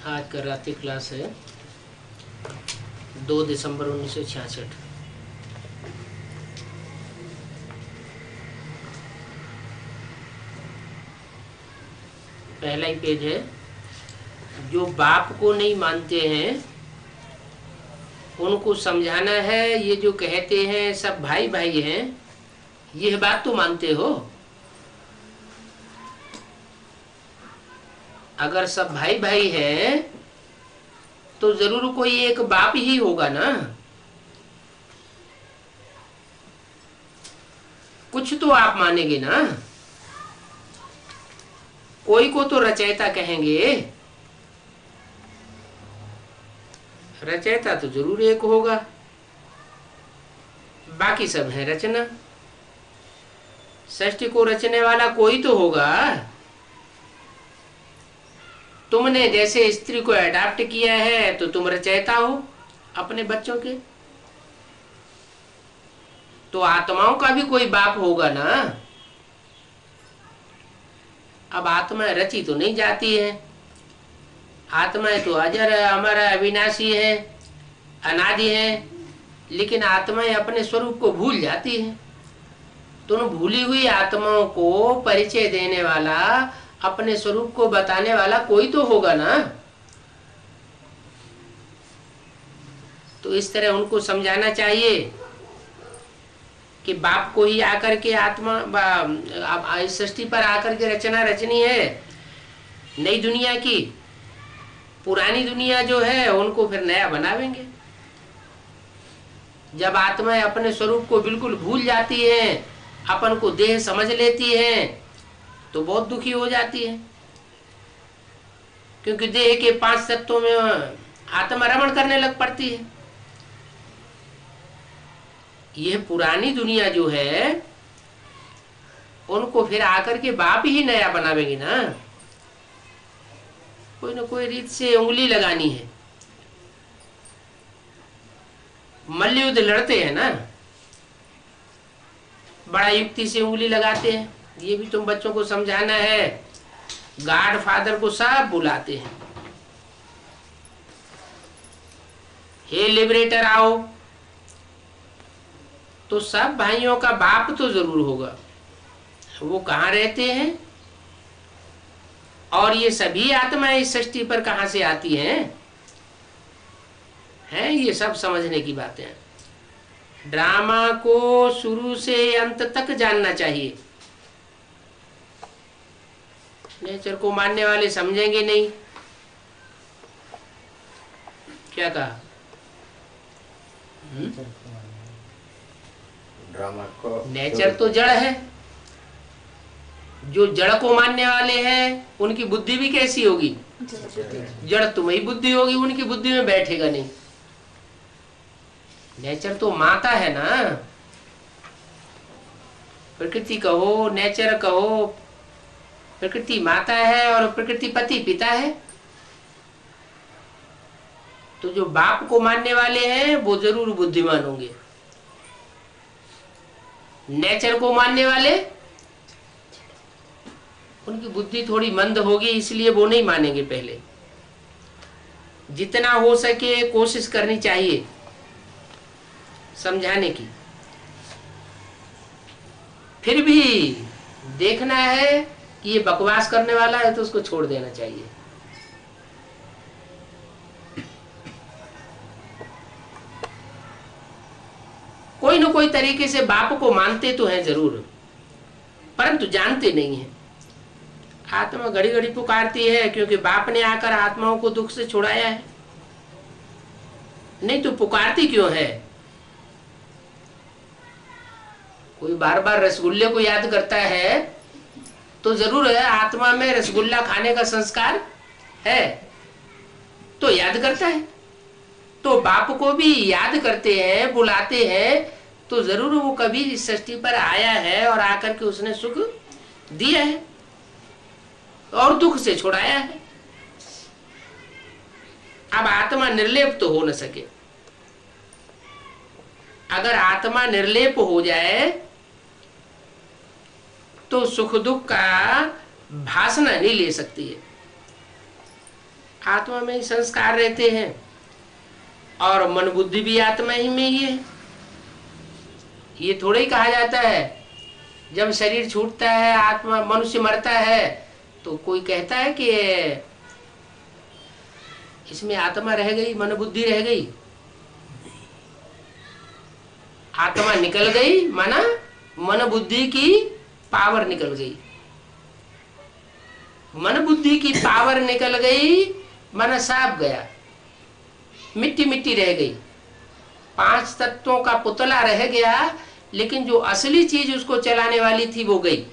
आज का रात्रि क्लास है 2 दिसंबर 1966। पहला ही पेज है। जो बाप को नहीं मानते हैं उनको समझाना है। ये जो कहते हैं सब भाई भाई हैं, यह बात तो मानते हो? अगर सब भाई भाई हैं तो जरूर कोई एक बाप ही होगा ना। कुछ तो आप मानेंगे ना। कोई को तो रचयिता कहेंगे। रचयिता तो जरूर एक होगा, बाकी सब है रचना। सृष्टि को रचने वाला कोई तो होगा। तुमने जैसे स्त्री को अडॉप्ट किया है तो तुम रचयिता हो अपने बच्चों के। तो आत्माओं का भी कोई बाप होगा ना। अब आत्मा रची तो नहीं जाती है। आत्माएं तो अजर अमर अविनाशी है, अनादि है, लेकिन आत्माएं अपने स्वरूप को भूल जाती है। तो उन भूली हुई आत्माओं को परिचय देने वाला, अपने स्वरूप को बताने वाला कोई तो होगा ना। तो इस तरह उनको समझाना चाहिए कि बाप को ही आकर के आत्मा इस सृष्टि पर आकर के रचना रचनी है। नई दुनिया की, पुरानी दुनिया जो है उनको फिर नया बनावेंगे। जब आत्माएं अपने स्वरूप को बिल्कुल भूल जाती हैं, अपन को देह समझ लेती हैं, तो बहुत दुखी हो जाती है। क्योंकि देह के 5 तत्वों में आत्मा रमण करने लग पड़ती है। यह पुरानी दुनिया जो है उनको फिर आकर के बाप ही नया बनावेंगे ना। कोई ना कोई रीत से उंगली लगानी है। मल्ल युद्ध लड़ते हैं ना, बड़ा युक्ति से उंगली लगाते हैं। ये भी तुम बच्चों को समझाना है। गॉड फादर को सब बुलाते हैं, हे लिबरेटर आओ। तो सब भाइयों का बाप तो जरूर होगा। वो कहाँ रहते हैं और ये सभी आत्माएं इस सृष्टि पर कहां से आती हैं, ये सब समझने की बातें हैं। ड्रामा को शुरू से अंत तक जानना चाहिए। नेचर को मानने वाले समझेंगे नहीं। क्या कहा? ड्रामा को नेचर तो जड़ है। जो जड़ को मानने वाले हैं उनकी बुद्धि भी कैसी होगी? जड़ तुम्हारी बुद्धि होगी, उनकी बुद्धि में बैठेगा नहीं। नेचर तो माता है ना। प्रकृति कहो, नेचर कहो, प्रकृति माता है और प्रकृति पति पिता है। तो जो बाप को मानने वाले हैं वो जरूर बुद्धिमान होंगे। नेचर को मानने वाले, उनकी बुद्धि थोड़ी मंद होगी, इसलिए वो नहीं मानेंगे। पहले जितना हो सके कोशिश करनी चाहिए समझाने की। फिर भी देखना है कि ये बकवास करने वाला है तो उसको छोड़ देना चाहिए। कोई न कोई तरीके से बाप को मानते तो हैं जरूर, परंतु जानते नहीं हैं। आत्मा घड़ी घड़ी पुकारती है क्योंकि बाप ने आकर आत्माओं को दुख से छुड़ाया है। नहीं तो पुकारती क्यों है? कोई बार बार रसगुल्ले को याद करता है तो जरूर है आत्मा में रसगुल्ला खाने का संस्कार है, तो याद करता है। तो बाप को भी याद करते हैं, बुलाते हैं, तो जरूर वो कभी इस सृष्टि पर आया है और आकर के उसने सुख दिया है और दुख से छुड़ाया है। अब आत्मा निर्लेप तो हो न सके। अगर आत्मा निर्लेप हो जाए तो सुख दुख का भासना नहीं ले सकती है। आत्मा में ही संस्कार रहते हैं, और मन बुद्धि भी आत्मा ही में ही है। ये थोड़ा ही कहा जाता है जब शरीर छूटता है, आत्मा मनुष्य मरता है, तो कोई कहता है कि इसमें आत्मा रह गई, मन बुद्धि रह गई। आत्मा निकल गई माना मन बुद्धि की पावर निकल गई। मन बुद्धि की पावर निकल गई माना साफ गया, मिट्टी मिट्टी रह गई। 5 तत्वों का पुतला रह गया, लेकिन जो असली चीज उसको चलाने वाली थी वो गई।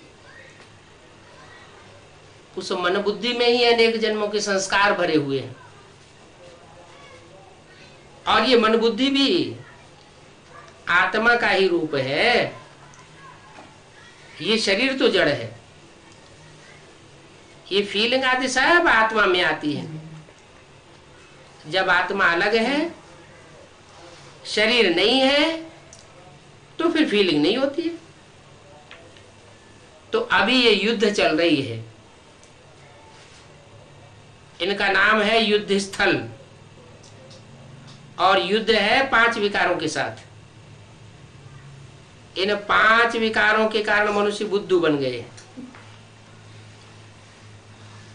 उस मन बुद्धि में ही अनेक जन्मों के संस्कार भरे हुए हैं, और ये मन बुद्धि भी आत्मा का ही रूप है। ये शरीर तो जड़ है, ये फीलिंग आदि सब आत्मा में आती है। जब आत्मा अलग है, शरीर नहीं है, तो फिर फीलिंग नहीं होती है। तो अभी ये युद्ध चल रही है, इनका नाम है युद्ध स्थल, और युद्ध है 5 विकारों के साथ। इन 5 विकारों के कारण मनुष्य बुद्धू बन गए।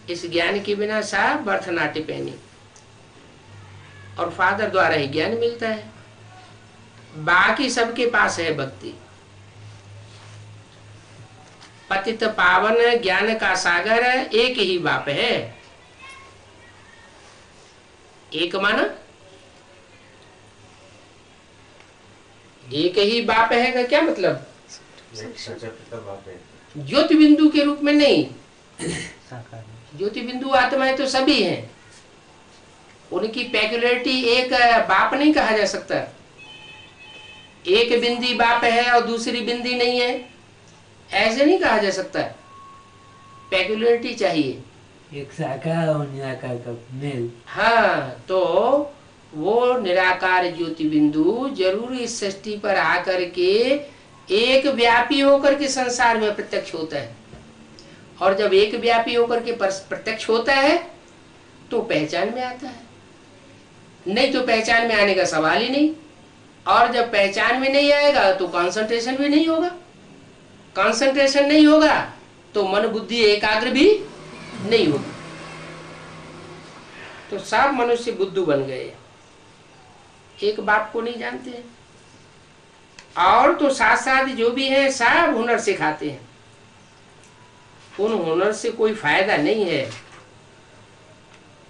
इस ज्ञान के बिना सब बर्थ नाट्य पहनी, और फादर द्वारा ही ज्ञान मिलता है। बाकी सबके पास है भक्ति। पतित पावन ज्ञान का सागर एक ही बाप है। एक माना एक ही बाप है का क्या मतलब? ज्योति बिंदु के रूप में नहीं। ज्योति बिंदु आत्माएं तो सभी हैं, उनकी पेक्युलरिटी एक बाप नहीं कहा जा सकता। एक बिंदी बाप है और दूसरी बिंदी नहीं है, ऐसे नहीं कहा जा सकता। पेक्युलरिटी चाहिए, एक साकार और निराकार का मेल। हाँ, तो वो निराकार ज्योति बिंदु जरूर इस सृष्टि पर आकर के एक व्यापी होकर के संसार में प्रत्यक्ष होता है। और जब एक व्यापी होकर के प्रत्यक्ष होता है तो पहचान में आता है, नहीं तो पहचान में आने का सवाल ही नहीं। और जब पहचान में नहीं आएगा तो कंसंट्रेशन भी नहीं होगा। कंसंट्रेशन नहीं होगा तो मन बुद्धि एकाग्र भी नहीं होगी। तो सब मनुष्य बुद्धू बन गए, एक बाप को नहीं जानते हैं। और तो साथ साथ जो भी है सब हुनर सिखाते हैं। उन हुनर से कोई फायदा नहीं है।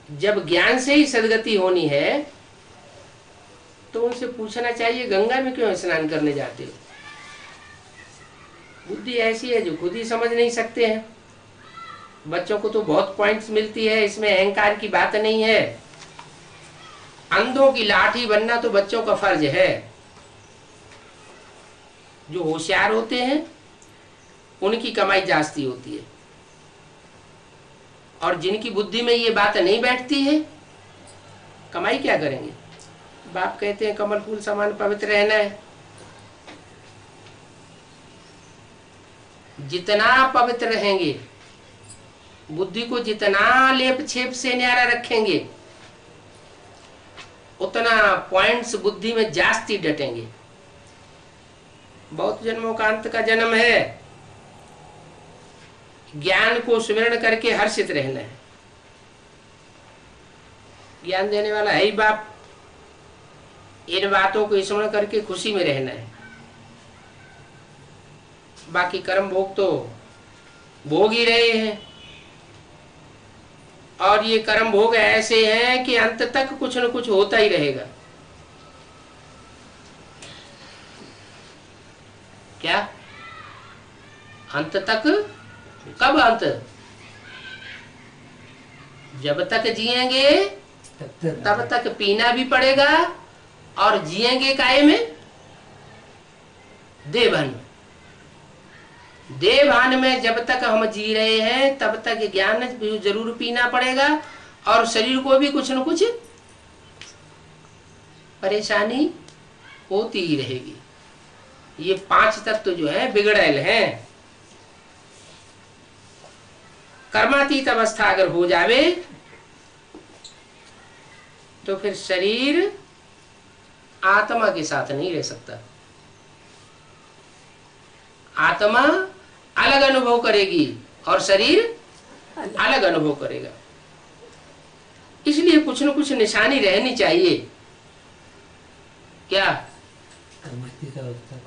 जब ज्ञान से ही सदगति होनी है तो उनसे पूछना चाहिए गंगा में क्यों स्नान करने जाते हो? बुद्धि ऐसी है जो खुद ही समझ नहीं सकते हैं। बच्चों को तो बहुत पॉइंट्स मिलती है, इसमें अहंकार की बात नहीं है। अंधों की लाठी बनना तो बच्चों का फर्ज है। जो होशियार होते हैं उनकी कमाई जास्ती होती है, और जिनकी बुद्धि में ये बात नहीं बैठती है कमाई क्या करेंगे? बाप कहते हैं कमल फूल समान पवित्र रहना है। जितना पवित्र रहेंगे, बुद्धि को जितना लेप छेप से न्यारा रखेंगे, उतना पॉइंट्स बुद्धि में जास्ती डटेंगे। बहुत जन्मों का अंत का जन्म है, ज्ञान को स्मरण करके हर्षित रहना है। ज्ञान देने वाला है ही बाप, इन बातों को स्मरण करके खुशी में रहना है। बाकी कर्म भोग तो भोग ही रहे हैं, और ये कर्म भोग ऐसे हैं कि अंत तक कुछ न कुछ होता ही रहेगा। क्या अंत तक? कब अंत? जब तक जिएंगे तब तक पीना भी पड़ेगा, और जिएंगे काहे में? देवभान। देवभान में जब तक हम जी रहे हैं तब तक ज्ञान जरूर पीना पड़ेगा, और शरीर को भी कुछ न कुछ परेशानी होती ही रहेगी। ये 5 तत्व जो है बिगड़ैल हैं। कर्मातीत अवस्था अगर हो जावे तो फिर शरीर आत्मा के साथ नहीं रह सकता। आत्मा अलग अनुभव करेगी और शरीर अलग अनुभव करेगा। इसलिए कुछ न कुछ निशानी रहनी चाहिए। क्या?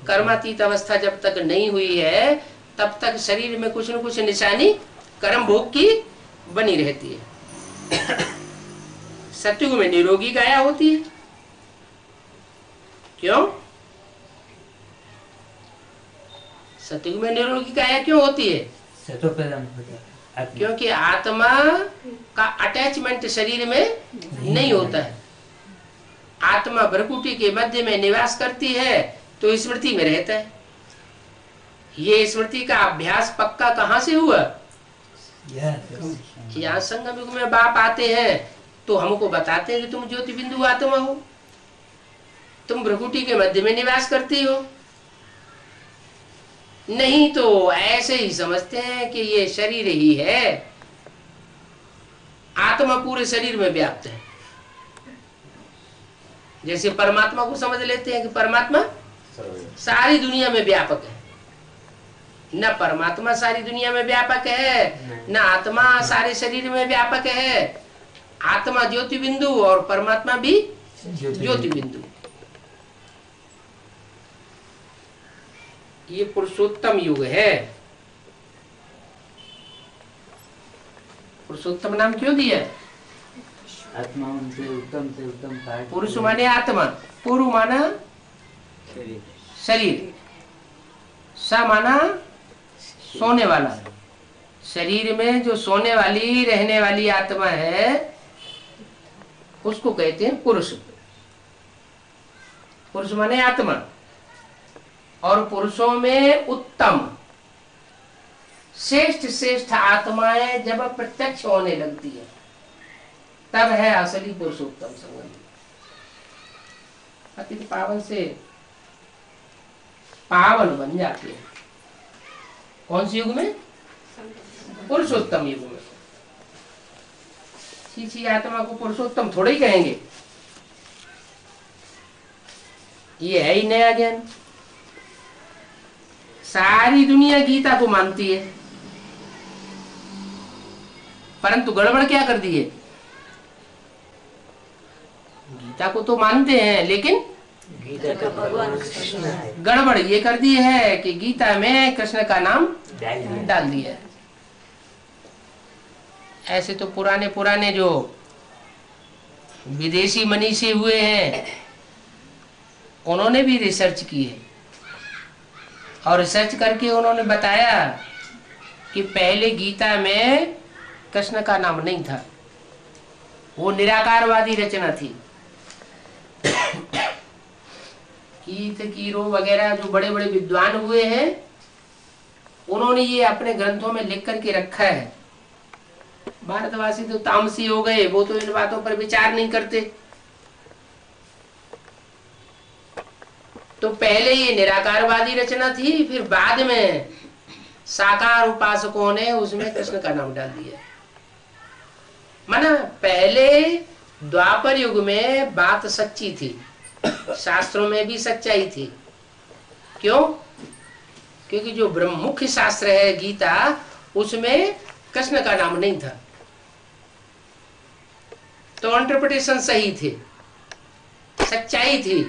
कर्मातीत अवस्था जब तक नहीं हुई है तब तक शरीर में कुछ न कुछ निशानी कर्म भोग की बनी रहती है। सतयुग में निरोगी काया होती है। क्यों? सतयुग में निरोगी काया क्यों होती है? क्योंकि आत्मा का अटैचमेंट शरीर में नहीं होता है। आत्मा भ्रकुटी के मध्य में निवास करती है तो स्मृति में रहता है। ये स्मृति का अभ्यास पक्का कहाँ से हुआ? यहाँ संगम युग में बाप आते हैं तो हमको बताते हैं कि तुम ज्योति बिंदु आत्मा हो, तुम भ्रकुटी के मध्य में निवास करती हो। नहीं तो ऐसे ही समझते हैं कि ये शरीर ही है। आत्मा पूरे शरीर में व्याप्त है। जैसे परमात्मा को समझ लेते हैं कि परमात्मा सारी दुनिया में व्यापक है। न परमात्मा सारी दुनिया में व्यापक है, न आत्मा सारे शरीर में व्यापक है। आत्मा ज्योति बिंदु और परमात्मा भी ज्योति बिंदु। ये पुरुषोत्तम युग है। पुरुषोत्तम नाम क्यों दिया? आत्मा उनसे उत्तम पुरुष माने आत्मा, पुरु माना शरीर, स माना सोने वाला। शरीर में जो सोने वाली रहने वाली आत्मा है उसको कहते हैं पुरुष। पुरुष माने आत्मा। और पुरुषों में उत्तम श्रेष्ठ श्रेष्ठ आत्माएं जब प्रत्यक्ष होने लगती है तब है असली पुरुषोत्तम संगम। पतित पावन से पावन बन जाते हैं। कौन से युग में? पुरुषोत्तम युग में। किसी आत्मा को पुरुषोत्तम थोड़े ही कहेंगे। ये है ही नया ज्ञान। सारी दुनिया गीता को मानती है परंतु गड़बड़ क्या कर दी है? गीता को तो मानते हैं लेकिन गड़बड़ ये कर दी है कि गीता में कृष्ण का नाम डाल दिया। ऐसे तो पुराने पुराने जो विदेशी मनीषी हुए हैं उन्होंने भी रिसर्च की है और रिसर्च करके उन्होंने बताया कि पहले गीता में कृष्ण का नाम नहीं था। वो निराकारवादी रचना थी। कीथ कीरो वगैरह जो बड़े बड़े विद्वान हुए हैं उन्होंने ये अपने ग्रंथों में लिख करके रखा है। भारतवासी तो तामसी हो गए, वो तो इन बातों पर विचार नहीं करते। तो पहले ये निराकारवादी रचना थी, फिर बाद में साकार उपासकों ने उसमें कृष्ण का नाम डाल दिया। माना पहले द्वापर युग में बात सच्ची थी, शास्त्रों में भी सच्चाई थी। क्यों? क्योंकि जो ब्रह्म मुख्य शास्त्र है गीता उसमें कृष्ण का नाम नहीं था तो इंटरप्रिटेशन सही थे, सच्चाई थी।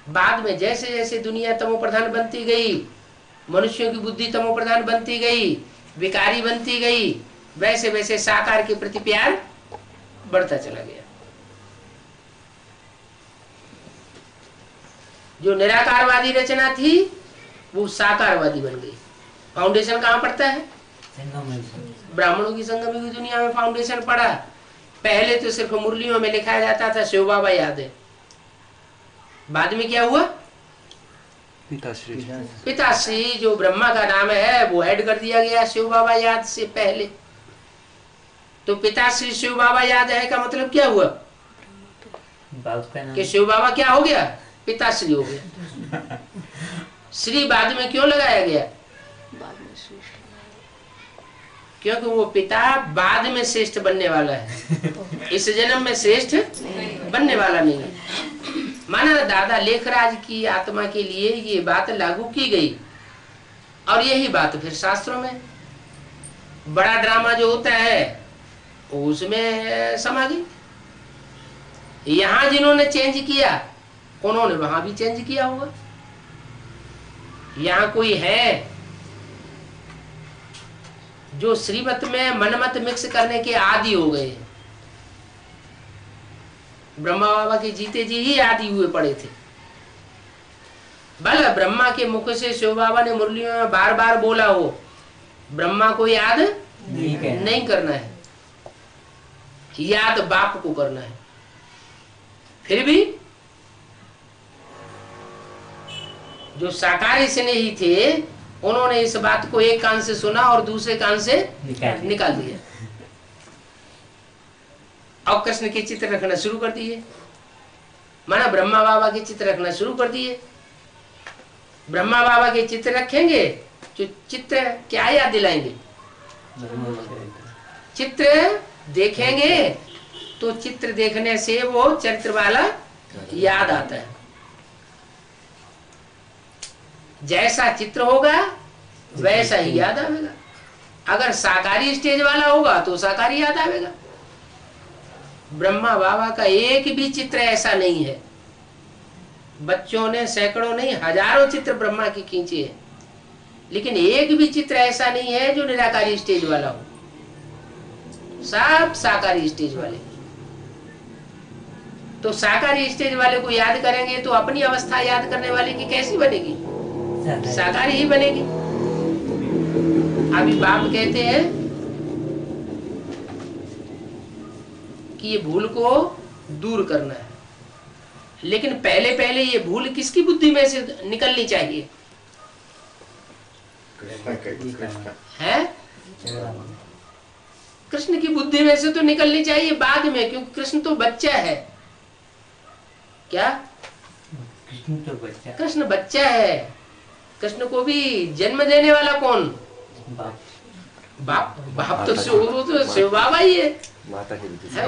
बाद में जैसे जैसे दुनिया तमो प्रधान बनती गई, मनुष्यों की बुद्धि तमो प्रधान बनती गई, विकारी बनती गई, वैसे वैसे साकार के प्रति प्यार बढ़ता चला गया। जो निराकारवादी रचना थी वो साकारवादी बन गई। फाउंडेशन कहाँ पड़ता है? ब्राह्मणों की संगम की दुनिया में फाउंडेशन पड़ा। पहले तो सिर्फ मुरलियों में लिखा जाता था शिव बाबा याद है। बाद में क्या हुआ? पिताश्री जो ब्रह्मा का नाम है वो ऐड कर दिया गया शिव बाबा याद से पहले। तो पिताश्री शिव बाबा याद है का मतलब क्या हुआ? कि शिव बाबा क्या हो गया? पिताश्री हो गया। श्री बाद में क्यों लगाया गया? क्योंकि वो पिता बाद में श्रेष्ठ बनने वाला है, इस जन्म में श्रेष्ठ बनने वाला नहीं है। माना दादा लेखराज की आत्मा के लिए ये बात लागू की गई, और यही बात फिर शास्त्रों में बड़ा ड्रामा जो होता है उसमें समा गई। यहां जिन्होंने चेंज किया उन्होंने वहां भी चेंज किया होगा। यहां कोई है जो श्रीमत में मनमत मिक्स करने के आदी हो गए। ब्रह्मा बाबा के जीते जी ही आदि हुए पड़े थे। भला ब्रह्मा के मुख से शिव बाबा ने मुरलियों में बार बार बोला हो, ब्रह्मा को याद नहीं करना है, याद बाप को करना है। फिर भी जो शाकाहारी स्नेही थे उन्होंने इस बात को एक कान से सुना और दूसरे कान से निकाल दिया, और कृष्ण के चित्र रखना शुरू कर दिए। माना ब्रह्मा बाबा के चित्र रखना शुरू कर दिए। ब्रह्मा बाबा के चित्र रखेंगे जो चित्र क्या याद दिलाएंगे? चित्र देखेंगे तो चित्र देखने से वो चरित्र वाला याद आता है। जैसा चित्र होगा वैसा ही याद आवेगा। अगर साकारी स्टेज वाला होगा तो साकारी याद आवेगा। ब्रह्मा बाबा का एक भी चित्र ऐसा नहीं है। बच्चों ने सैकड़ों नहीं हजारों चित्र ब्रह्मा की खींचे हैं, लेकिन एक भी चित्र ऐसा नहीं है जो निराकारी स्टेज वाला हो। सब साकारी स्टेज वाले। तो साकारी स्टेज वाले को याद करेंगे तो अपनी अवस्था याद करने वाले की कैसी बनेगी? साकारी ही बनेगी। अभी बाप कहते हैं कि ये भूल को दूर करना है, लेकिन पहले पहले ये भूल किसकी बुद्धि में से निकलनी चाहिए? है कृष्ण की बुद्धि में से तो निकलनी चाहिए बाद में, क्योंकि कृष्ण तो बच्चा है। क्या कृष्ण बच्चा है। कृष्ण को भी जन्म देने वाला कौन? बाप। बाप तो शिव बाबा ही है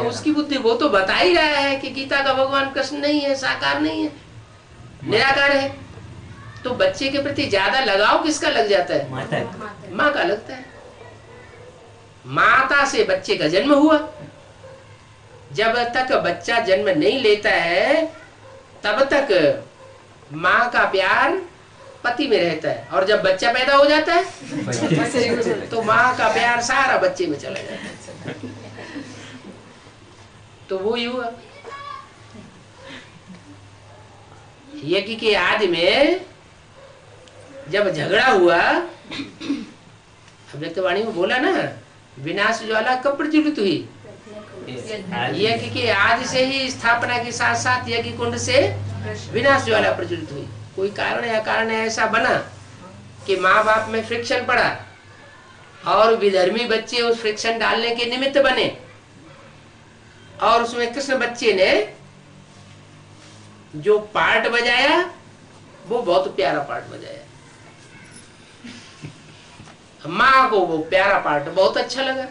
उसकी बुद्धि। वो तो बता ही रहा है कि गीता का भगवान कृष्ण नहीं है, साकार नहीं है, निराकार है। तो बच्चे के प्रति ज्यादा लगाव किसका लग जाता है? माँ का लगता है। माता से बच्चे का जन्म हुआ। जब तक बच्चा जन्म नहीं लेता है तब तक माँ का प्यार पति में रहता है, और जब बच्चा पैदा हो जाता है तो माँ का प्यार सारा बच्चे में चला जाता है। तो वो ही हुआ। यज्ञ के आदि में जब झगड़ा हुआ, व्यक्तवाणी में बोला ना, विनाश ज्वाला कब प्रज्वलित हुई? यज्ञ के आदि से ही स्थापना के साथ साथ यज्ञ कुंड से विनाश ज्वाला प्रज्वलित हुई। कोई कारण या कारण ऐसा बना कि माँ बाप में फ्रिक्शन पड़ा और विधर्मी बच्चे उस फ्रिक्शन डालने के निमित्त बने, और उसमें कृष्ण बच्चे ने जो पार्ट बजाया वो बहुत प्यारा पार्ट बजाया। माँ को वो प्यारा पार्ट बहुत अच्छा लगा।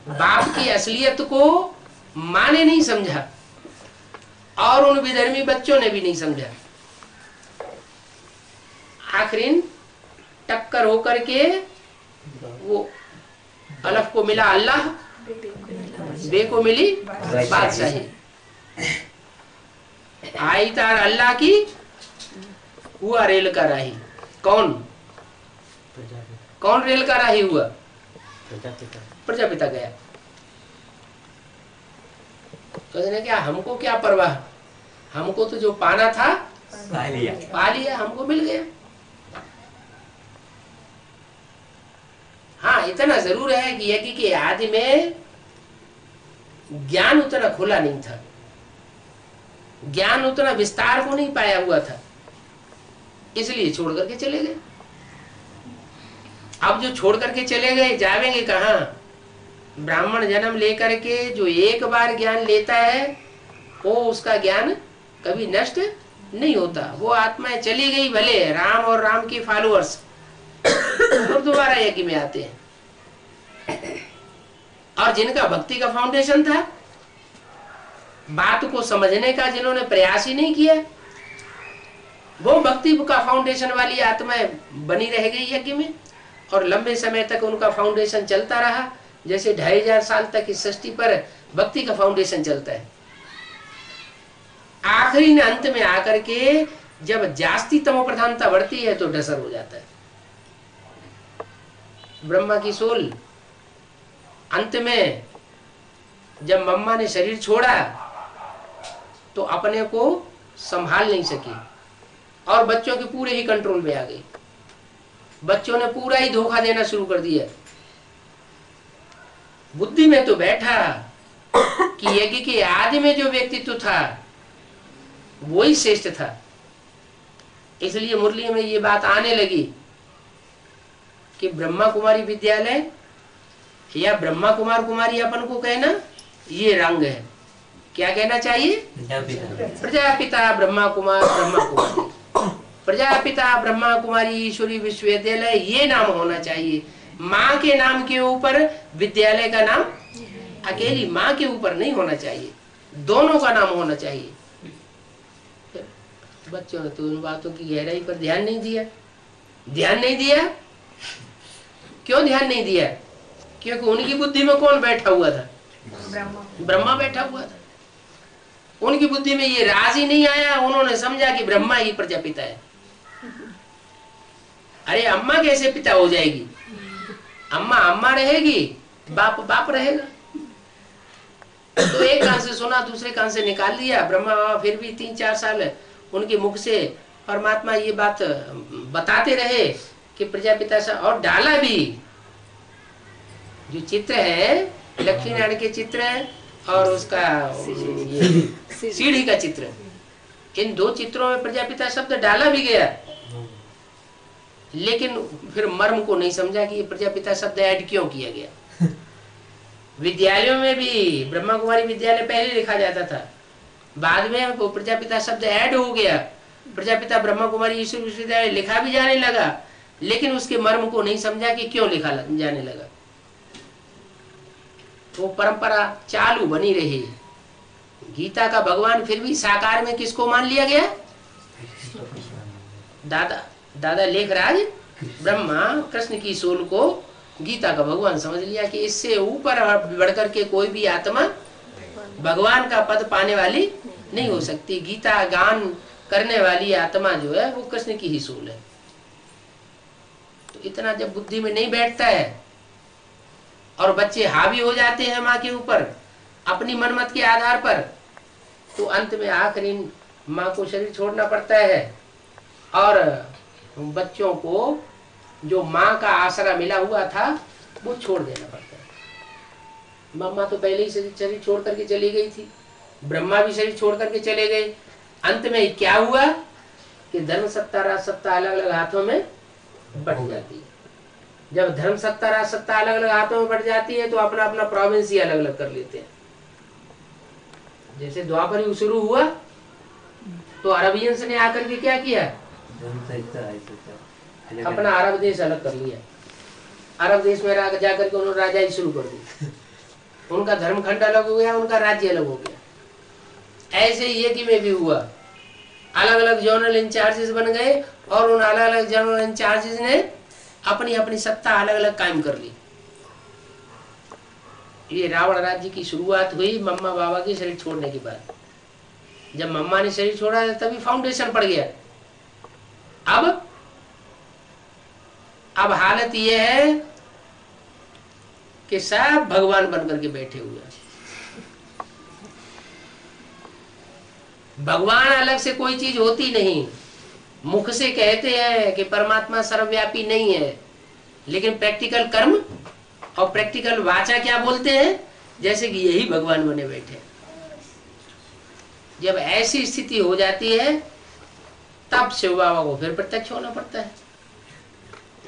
बाप की असलियत को माँ ने नहीं समझा और उन विधर्मी बच्चों ने भी नहीं समझा। आखिर टक्कर होकर के वो अलफ को मिला अल्लाह, बे को मिली बादशाही। आई तार अल्लाह की, हुआ रेल का राही। कौन रेल का राही हुआ? प्रजापिता गया। कहने क्या हमको क्या परवाह, हमको तो जो पाना था पा लिया, हमको मिल गया। हाँ, इतना जरूर है कि यज्ञ के आदि में ज्ञान उतना खुला नहीं था, ज्ञान उतना विस्तार को नहीं पाया हुआ था, इसलिए छोड़ करके चले गए। अब जो छोड़ करके चले गए जावेंगे कहाँ? ब्राह्मण जन्म लेकर के जो एक बार ज्ञान लेता है वो उसका ज्ञान कभी नष्ट नहीं होता। वो आत्माएं चली गई भले, राम और राम के फॉलोअर्स और दोबारा यज्ञ में आते हैं। और जिनका भक्ति का फाउंडेशन था बात को समझने का जिन्होंने प्रयास ही नहीं किया, वो भक्ति का फाउंडेशन वाली आत्माएं बनी रह गई यज्ञ में, और लंबे समय तक उनका फाउंडेशन चलता रहा। जैसे 2500 साल तक इस सृष्टि पर भक्ति का फाउंडेशन चलता है। आखिरी ने अंत में आकर के जब जास्ती तमो प्रधानता बढ़ती है तो डसर हो जाता है। ब्रह्मा की सोल अंत में जब मम्मा ने शरीर छोड़ा तो अपने को संभाल नहीं सकी और बच्चों के पूरे ही कंट्रोल में आ गई। बच्चों ने पूरा ही धोखा देना शुरू कर दिया। बुद्धि में तो बैठा कि यज्ञ के आदि में जो व्यक्तित्व था वो ही श्रेष्ठ था। इसलिए मुरली में ये बात आने लगी कि ब्रह्मा कुमारी विद्यालय या ब्रह्मा कुमार कुमारी अपन को कहना ये रंग है। क्या कहना चाहिए? प्रजापिता ब्रह्मा कुमार ब्रह्मा कुमारी, प्रजापिता ब्रह्मा कुमारी ईश्वरी विश्वविद्यालय, ये नाम होना चाहिए। माँ के नाम के ऊपर विद्यालय का नाम अकेली माँ के ऊपर नहीं होना चाहिए, दोनों का नाम होना चाहिए। बच्चों ने तो उन बातों की गहराई पर ध्यान नहीं दिया। ध्यान नहीं दिया, क्यों ध्यान नहीं दिया? क्योंकि उनकी बुद्धि में कौन बैठा हुआ था? ब्रह्मा बैठा हुआ था। उनकी बुद्धि में ये राज ही नहीं आया। उन्होंने समझा कि ब्रह्मा ही प्रजापिता है। अरे अम्मा कैसे पिता हो जाएगी? अम्मा अम्मा रहेगी, बाप बाप रहेगा। तो एक कान से सुना, दूसरे कान से निकाल दिया। ब्रह्मा बाबा फिर भी 3-4 साल उनके मुख से परमात्मा ये बात बताते रहे कि प्रजापिता सा, और डाला भी। जो चित्र है लक्ष्मी नारायण के चित्र है और उसका ये सीढ़ी का चित्र, इन 2 चित्रों में प्रजापिता शब्द डाला भी गया, लेकिन फिर मर्म को नहीं समझा कि ये प्रजापिता शब्द ऐड क्यों किया गया। विद्यालयों में भी ब्रह्मा कुमारी विद्यालय पहले लिखा जाता था, बाद में वो प्रजापिता शब्द ऐड हो गया। प्रजापिता ब्रह्मा कुमारी ईश्वर विश्वविद्यालय लिखा भी जाने लगा, लेकिन उसके मर्म को नहीं समझा कि क्यों लिखा जाने लगा। वो परंपरा चालू बनी रही। गीता का भगवान फिर भी साकार में किसको मान लिया गया? दादा लेखराज ब्रह्मा कृष्ण की सोल को गीता का भगवान समझ लिया कि इससे ऊपर बढ़कर के कोई भी आत्मा भगवान का पद पाने वाली नहीं हो सकती। गीता गान करने वाली आत्मा जो है वो कृष्ण की ही सोल है। तो इतना जब बुद्धि में नहीं बैठता है और बच्चे हावी हो जाते हैं माँ के ऊपर अपनी मनमत के आधार पर, तो अंत में आखिरी माँ को शरीर छोड़ना पड़ता है और बच्चों को जो माँ का आसरा मिला हुआ था वो छोड़ देना पड़ता है। मम्मा तो पहले ही शरीर छोड़ करके चली गई थी, ब्रह्मा भी शरीर छोड़ करके चले गए। अंत में क्या हुआ कि धर्म सत्ता राज सत्ता अलग अलग हाथों में बट जाती है। जब धर्म सत्ता राज सत्ता अलग अलग हाथों में बट जाती है तो अपना अपना प्रोविंस ही अलग अलग कर लेते हैं। जैसे द्वापर युग शुरू हुआ तो अरबियंस ने आकर के क्या किया? अपना अरब देश अलग कर लिया। अरब देश में जाकर के उन्होंने राजाई शुरू कर दी। उनका धर्मखंड अलग हो गया, उनका राज्य अलग हो गया। ऐसे ही यज्ञ में भी हुआ, अलग अलग जोनल इंचार्जेस बन गए और उन अलग अलग जोनल इंचार्जेस ने अपनी अपनी सत्ता अलग अलग कायम कर ली। ये रावण राज्य की शुरुआत हुई मम्मा बाबा के शरीर छोड़ने के बाद। जब मम्मा ने शरीर छोड़ा तभी फाउंडेशन पड़ गया। अब हालत ये है कि सब भगवान बनकर के बैठे हुए हैं। भगवान अलग से कोई चीज होती नहीं। मुख से कहते हैं कि परमात्मा सर्वव्यापी नहीं है, लेकिन प्रैक्टिकल कर्म और प्रैक्टिकल वाचा क्या बोलते हैं? जैसे कि यही भगवान बने बैठे। जब ऐसी स्थिति हो जाती है तब शिव बाबा को फिर प्रत्यक्ष होना पड़ता है,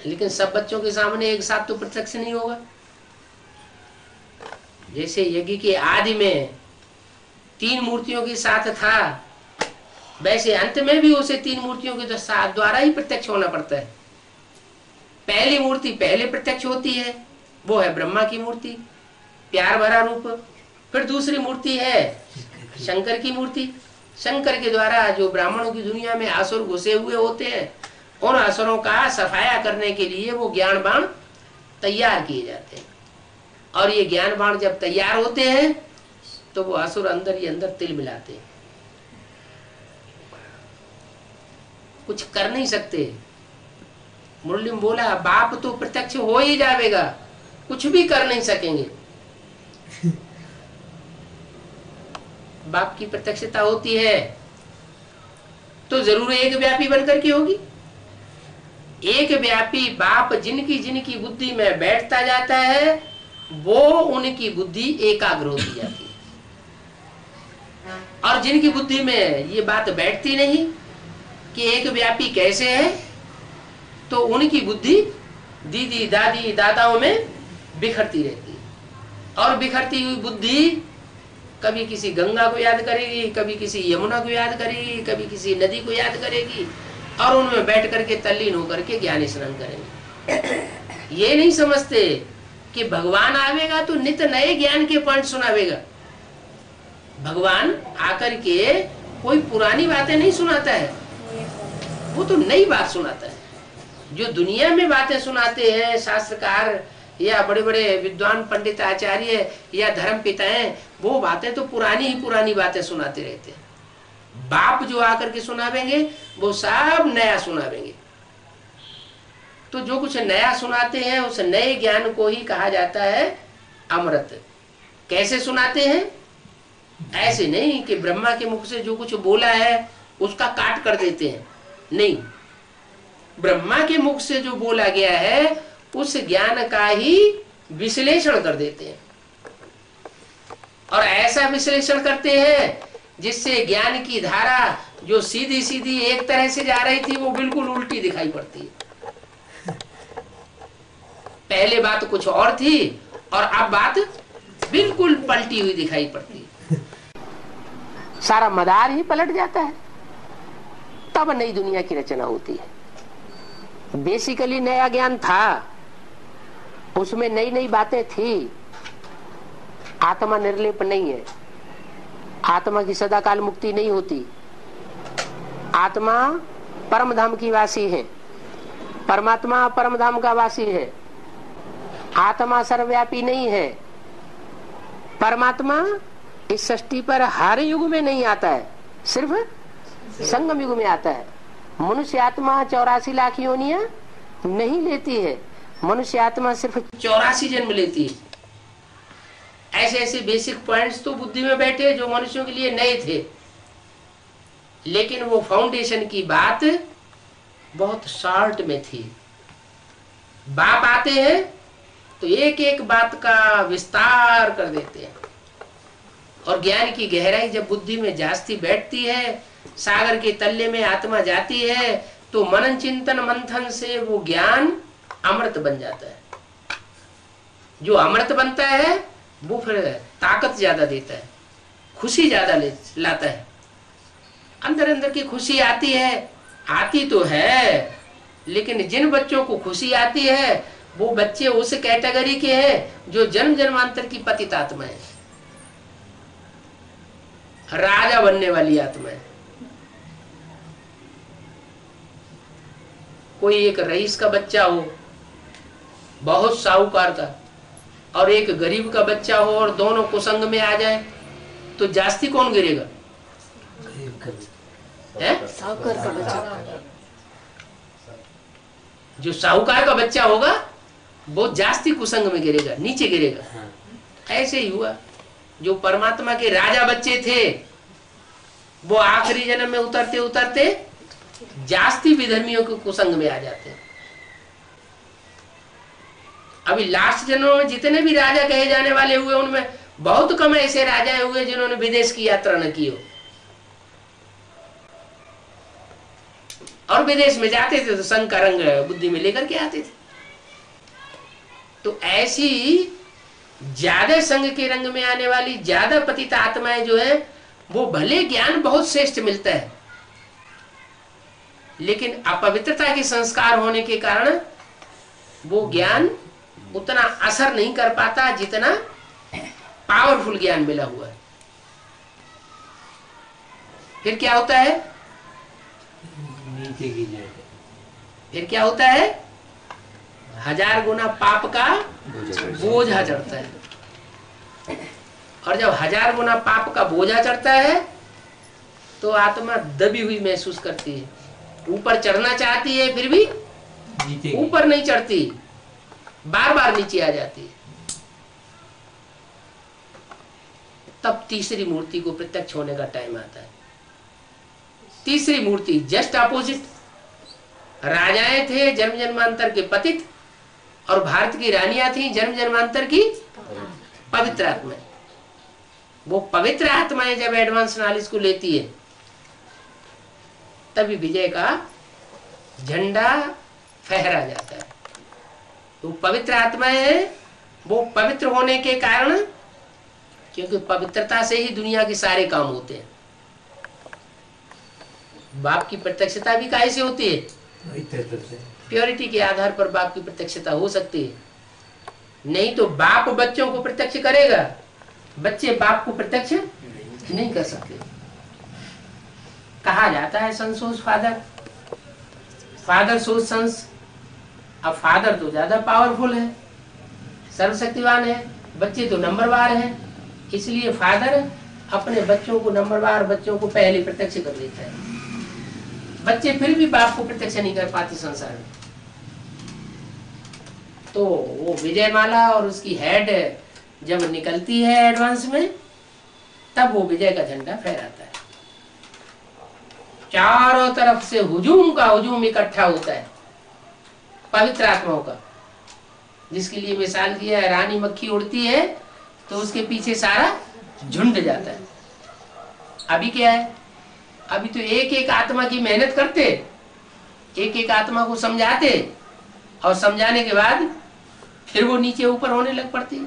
लेकिन सब बच्चों के सामने एक साथ तो प्रत्यक्ष नहीं होगा। जैसे यज्ञ के आदि में 3 मूर्तियों के साथ था, वैसे अंत में भी उसे 3 मूर्तियों के साथ द्वारा ही प्रत्यक्ष होना पड़ता है। पहली मूर्ति पहले प्रत्यक्ष होती है, वो है ब्रह्मा की मूर्ति, प्यार भरा रूप। फिर दूसरी मूर्ति है शंकर की मूर्ति। शंकर के द्वारा जो ब्राह्मणों की दुनिया में असुर घुसे हुए होते हैं, उन असुरों का सफाया करने के लिए वो ज्ञान बाण तैयार किए जाते हैं। और ये ज्ञान बाण जब तैयार होते हैं तो वो असुर अंदर ही अंदर तिल मिलाते हैं, कुछ कर नहीं सकते। मुरली में बोला, बाप तो प्रत्यक्ष हो ही जाएगा, कुछ भी कर नहीं सकेंगे। बाप की प्रत्यक्षता होती है तो जरूर एक व्यापी बनकर की होगी। एक व्यापी बाप जिनकी जिनकी बुद्धि में बैठता जाता है, वो उनकी बुद्धि एकाग्र होती जाती है। और जिनकी बुद्धि में ये बात बैठती नहीं कि एक व्यापी कैसे है, तो उनकी बुद्धि दीदी दादी दादाओं में बिखरती रहती है। और बिखरती हुई बुद्धि कभी किसी गंगा को याद करेगी, कभी किसी यमुना को याद करेगी, कभी किसी नदी को याद करेगी, और उनमें बैठ करके तल्लीन होकर के ज्ञान स्नान करेंगे। ये नहीं समझते कि भगवान आवेगा तो नित नए ज्ञान के पॉइंट सुनावेगा। भगवान आकर के कोई पुरानी बातें नहीं सुनाता है, वो तो नई बात सुनाता है। जो दुनिया में बातें सुनाते हैं शास्त्रकार या बड़े बड़े विद्वान पंडित आचार्य या धर्म पिता हैं, वो बातें तो पुरानी ही पुरानी बातें सुनाते रहते हैं। बाप जो आकर के सुनावेंगे वो सब नया सुनावेंगे। तो जो कुछ नया सुनाते हैं उस नए ज्ञान को ही कहा जाता है अमृत। कैसे सुनाते हैं? ऐसे नहीं कि ब्रह्मा के मुख से जो कुछ बोला है उसका काट कर देते हैं, नहीं। ब्रह्मा के मुख से जो बोला गया है उस ज्ञान का ही विश्लेषण कर देते हैं, और ऐसा विश्लेषण करते हैं जिससे ज्ञान की धारा जो सीधी सीधी एक तरह से जा रही थी वो बिल्कुल उल्टी दिखाई पड़ती है। पहले बात कुछ और थी और अब बात बिल्कुल पलटी हुई दिखाई पड़ती है। सारा मदार ही पलट जाता है, तब नई दुनिया की रचना होती है। बेसिकली नया ज्ञान था, उसमें नई नई बातें थी। आत्मा निर्लेप नहीं है, आत्मा की सदाकाल मुक्ति नहीं होती। आत्मा परम धाम की वासी है, परमात्मा परम धाम का वासी है। आत्मा सर्वव्यापी नहीं है। परमात्मा इस सृष्टि पर हर युग में नहीं आता है, सिर्फ संगम युग में आता है। मनुष्य आत्मा 84 लाख योनियां नहीं लेती है, मनुष्य आत्मा सिर्फ 84 जन्म लेती है। ऐसे ऐसे बेसिक पॉइंट्स तो बुद्धि में बैठे जो मनुष्यों के लिए नए थे, लेकिन वो फाउंडेशन की बात बहुत शॉर्ट में थी। बाप आते हैं तो एक एक बात का विस्तार कर देते हैं, और ज्ञान की गहराई जब बुद्धि में जास्ती बैठती है, सागर के तल्ले में आत्मा जाती है, तो मनन चिंतन मंथन से वो ज्ञान अमृत बन जाता है। जो अमृत बनता है वो फिर ताकत ज्यादा देता है, खुशी ज्यादा लाता है। अंदर अंदर की खुशी आती है, आती तो है, लेकिन जिन बच्चों को खुशी आती है वो बच्चे उस कैटेगरी के हैं जो जन्म जन्मांतर की पतित आत्मा है, राजा बनने वाली आत्मा है। कोई एक रईस का बच्चा हो, बहुत साहूकार का, और एक गरीब का बच्चा हो, और दोनों कुसंग में आ जाए, तो जास्ती कौन गिरेगा? साहूकार का बच्चा। जो साहूकार का बच्चा होगा वो जास्ती कुसंग में गिरेगा, नीचे गिरेगा। ऐसे ही हुआ, जो परमात्मा के राजा बच्चे थे वो आखिरी जन्म में उतरते उतरते जास्ती विधर्मियों के कुसंग में आ जाते हैं। अभी लास्ट जन्मों में जितने भी राजा कहे जाने वाले हुए उनमें बहुत कम ऐसे राजा हुए जिन्होंने विदेश की यात्रा न की हो, और विदेश में जाते थे तो संग का रंग बुद्धि में लेकर के आते थे। तो ऐसी ज्यादा संग के रंग में आने वाली ज्यादा पतित आत्माएं जो है वो भले ज्ञान बहुत श्रेष्ठ मिलता है, लेकिन अपवित्रता के संस्कार होने के कारण वो ज्ञान उतना असर नहीं कर पाता जितना पावरफुल ज्ञान मिला हुआ है। फिर क्या होता है? नीचे की जाए। फिर क्या होता है? 1000 गुना पाप का बोझा चढ़ता है। और जब 1000 गुना पाप का बोझा चढ़ता है तो आत्मा दबी हुई महसूस करती है, ऊपर चढ़ना चाहती है फिर भी ऊपर नहीं चढ़ती, बार बार नीचे आ जाती है। तब तीसरी मूर्ति को प्रत्यक्ष होने का टाइम आता है। तीसरी मूर्ति जस्ट अपोजिट। राजाएं थे जन्म जन्मांतर के पतित, और भारत की रानियां थी जन्म जन्मांतर की पवित्र आत्माएं। वो पवित्र आत्माएं जब एडवांस नॉलेज को लेती है तभी विजय का झंडा फहरा जाता है। तो पवित्र आत्माएं हैं, वो पवित्र होने के कारण, क्योंकि पवित्रता से ही दुनिया के सारे काम होते हैं। बाप की प्रत्यक्षता भी काहे से होती है? प्योरिटी के आधार पर बाप की प्रत्यक्षता हो सकती है। नहीं तो बाप बच्चों को प्रत्यक्ष करेगा, बच्चे बाप को प्रत्यक्ष नहीं कर सकते। कहा जाता है सन सोज फादर, फादर सोज सन्स। अब फादर तो ज्यादा पावरफुल है, सर्वशक्तिवान है, बच्चे तो नंबरवार हैं, इसलिए फादर अपने बच्चों को नंबरवार बच्चों को पहले प्रत्यक्ष कर देता है। बच्चे फिर भी बाप को प्रत्यक्ष नहीं कर पाते संसार में। तो वो विजयमाला और उसकी हेड जब निकलती है एडवांस में, तब वो विजय का झंडा फहराता है। चारों तरफ से हुजूम का हुजूम इकट्ठा होता है पवित्र आत्माओं का, जिसके लिए मिसाल दिया है, रानी मक्खी उड़ती है तो उसके पीछे सारा झुंड जाता है। अभी क्या है? अभी तो एक एक आत्मा की मेहनत करते, एक एक आत्मा को समझाते, और समझाने के बाद फिर वो नीचे ऊपर होने लग पड़ती है।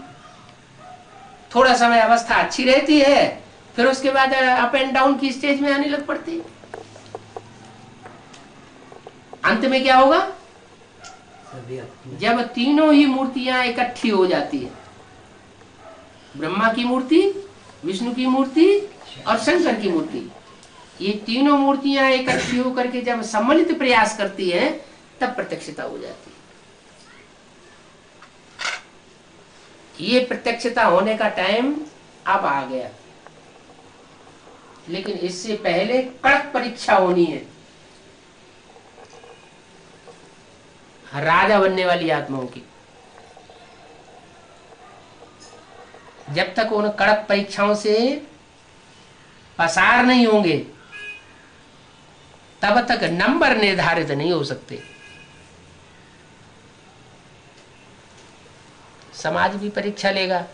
थोड़ा समय अवस्था अच्छी रहती है, फिर उसके बाद अप एंड डाउन की स्टेज में आने लग पड़ती है। अंत में क्या होगा? जब तीनों ही मूर्तियां इकट्ठी हो जाती है, ब्रह्मा की मूर्ति, विष्णु की मूर्ति और शंकर की मूर्ति, ये तीनों मूर्तियां इकट्ठी होकर के जब सम्मिलित प्रयास करती हैं, तब प्रत्यक्षता हो जाती है। ये प्रत्यक्षता होने का टाइम अब आ गया, लेकिन इससे पहले कड़क परीक्षा होनी है राजा बनने वाली आत्माओं की। जब तक उन कड़क परीक्षाओं से पसार नहीं होंगे, तब तक नंबर निर्धारित नहीं हो सकते। समाज भी परीक्षा लेगा,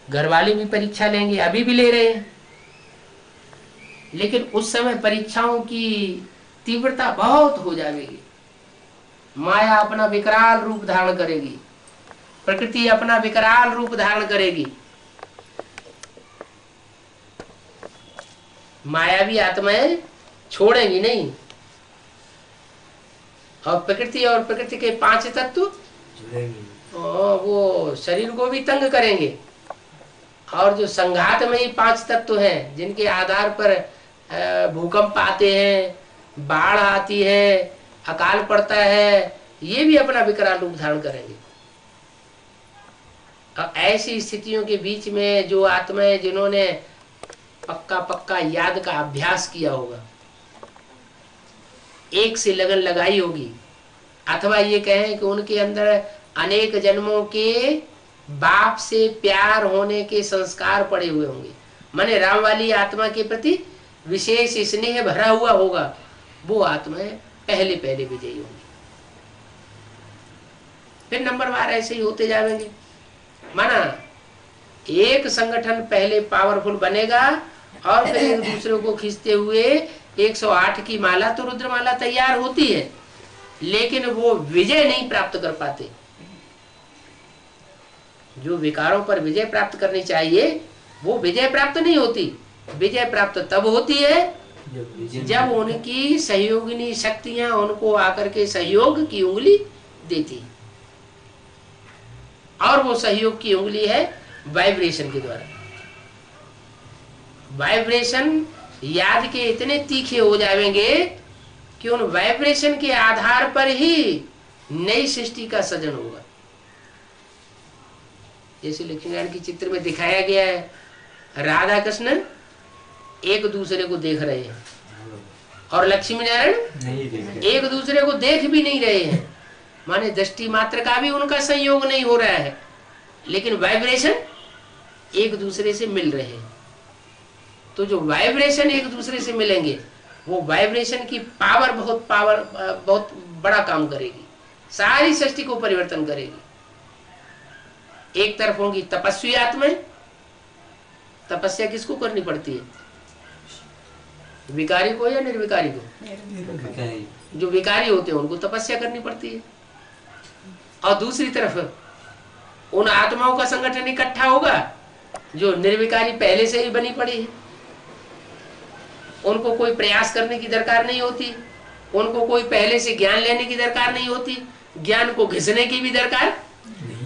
घर वाले भी परीक्षा लेंगे, अभी भी ले रहे हैं, लेकिन उस समय परीक्षाओं की तीव्रता बहुत हो जाएगी। माया अपना विकराल रूप धारण करेगी, प्रकृति अपना विकराल रूप धारण करेगी। मायावी आत्माएं छोड़ेंगी नहीं, और प्रकृति के 5 तत्व वो शरीर को भी तंग करेंगे। और जो संघात में ही 5 तत्व हैं, जिनके आधार पर भूकंप आते हैं, बाढ़ आती है, अकाल पड़ता है, ये भी अपना विकराल रूप धारण करेंगे। और ऐसी स्थितियों के बीच में जो आत्माएं जिन्होंने पक्का याद का अभ्यास किया होगा, एक से लगन लगाई होगी, अथवा ये कहें कि उनके अंदर अनेक जन्मों के बाप से प्यार होने के संस्कार पड़े हुए होंगे, माने राम वाली आत्मा के प्रति विशेष स्नेह भरा हुआ होगा, वो आत्माएं पहले विजयी होंगी। फिर नंबरवार ऐसे ही होते जाएंगे। माना एक संगठन पहले पावरफुल बनेगा और फिर एक दूसरे को खींचते हुए 108 की माला तो रुद्रमाला तैयार होती है, लेकिन वो विजय नहीं प्राप्त कर पाते। जो विकारों पर विजय प्राप्त करनी चाहिए वो विजय प्राप्त नहीं होती। विजय प्राप्त तब होती है जब उनकी सहयोगिनी शक्तियां उनको आकर के सहयोग की उंगली देती, और वो सहयोग की उंगली है वाइब्रेशन के द्वारा। वाइब्रेशन याद के इतने तीखे हो जाएंगे कि उन वाइब्रेशन के आधार पर ही नई सृष्टि का सृजन होगा। जैसे लक्ष्मी नारायण के चित्र में दिखाया गया है, राधा कृष्ण एक दूसरे को देख रहे हैं और लक्ष्मी नारायण एक दूसरे को देख भी नहीं रहे हैं, माने दृष्टि मात्र का भी उनका संयोग नहीं हो रहा है, लेकिन वाइब्रेशन एक दूसरे से मिल रहे हैं। तो जो वाइब्रेशन एक दूसरे से मिलेंगे वो वाइब्रेशन की पावर बहुत बड़ा काम करेगी, सारी सृष्टि को परिवर्तन करेगी। एक तरफ होंगी तपस्वी आत्माएं। तपस्या किसको करनी पड़ती है, विकारी को या निर्विकारी को? जो विकारी होते हैं उनको तपस्या करनी पड़ती है। और दूसरी तरफ उन आत्माओं का संगठन इकट्ठा होगा जो निर्विकारी पहले से ही बनी पड़ी है, उनको कोई प्रयास करने की दरकार नहीं होती, उनको कोई पहले से ज्ञान लेने की दरकार नहीं होती, ज्ञान को घिसने की भी दरकार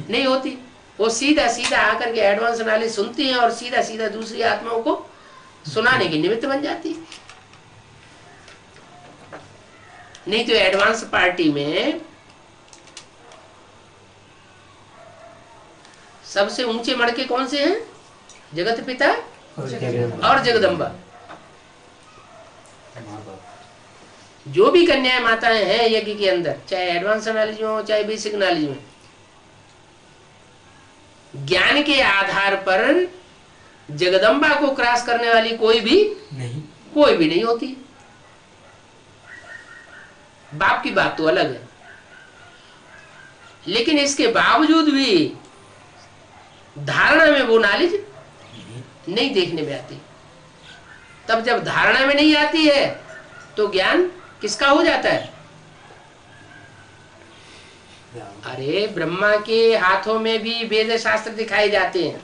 नहीं होती। वो सीधा सीधा आकर के एडवांस नॉलेज सुनती हैं और सीधा सीधा दूसरी आत्माओं को सुनाने की निमित्त बन जाती है। नहीं तो एडवांस पार्टी में सबसे ऊंचे मड़के कौन से हैं? जगत पिता और जगदम्बा। जो भी कन्याएं माताएं हैं यज्ञ के अंदर, चाहे एडवांस नॉलेज में हो चाहे बेसिक नॉलेज में, ज्ञान के आधार पर जगदम्बा को क्रॉस करने वाली कोई भी नहीं होती। बाप की बात तो अलग है, लेकिन इसके बावजूद भी धारणा में वो नॉलेज नहीं देखने में आती। तब जब धारणा में नहीं आती है तो ज्ञान किसका हो जाता है? अरे ब्रह्मा के हाथों में भी वेद शास्त्र दिखाए जाते हैं।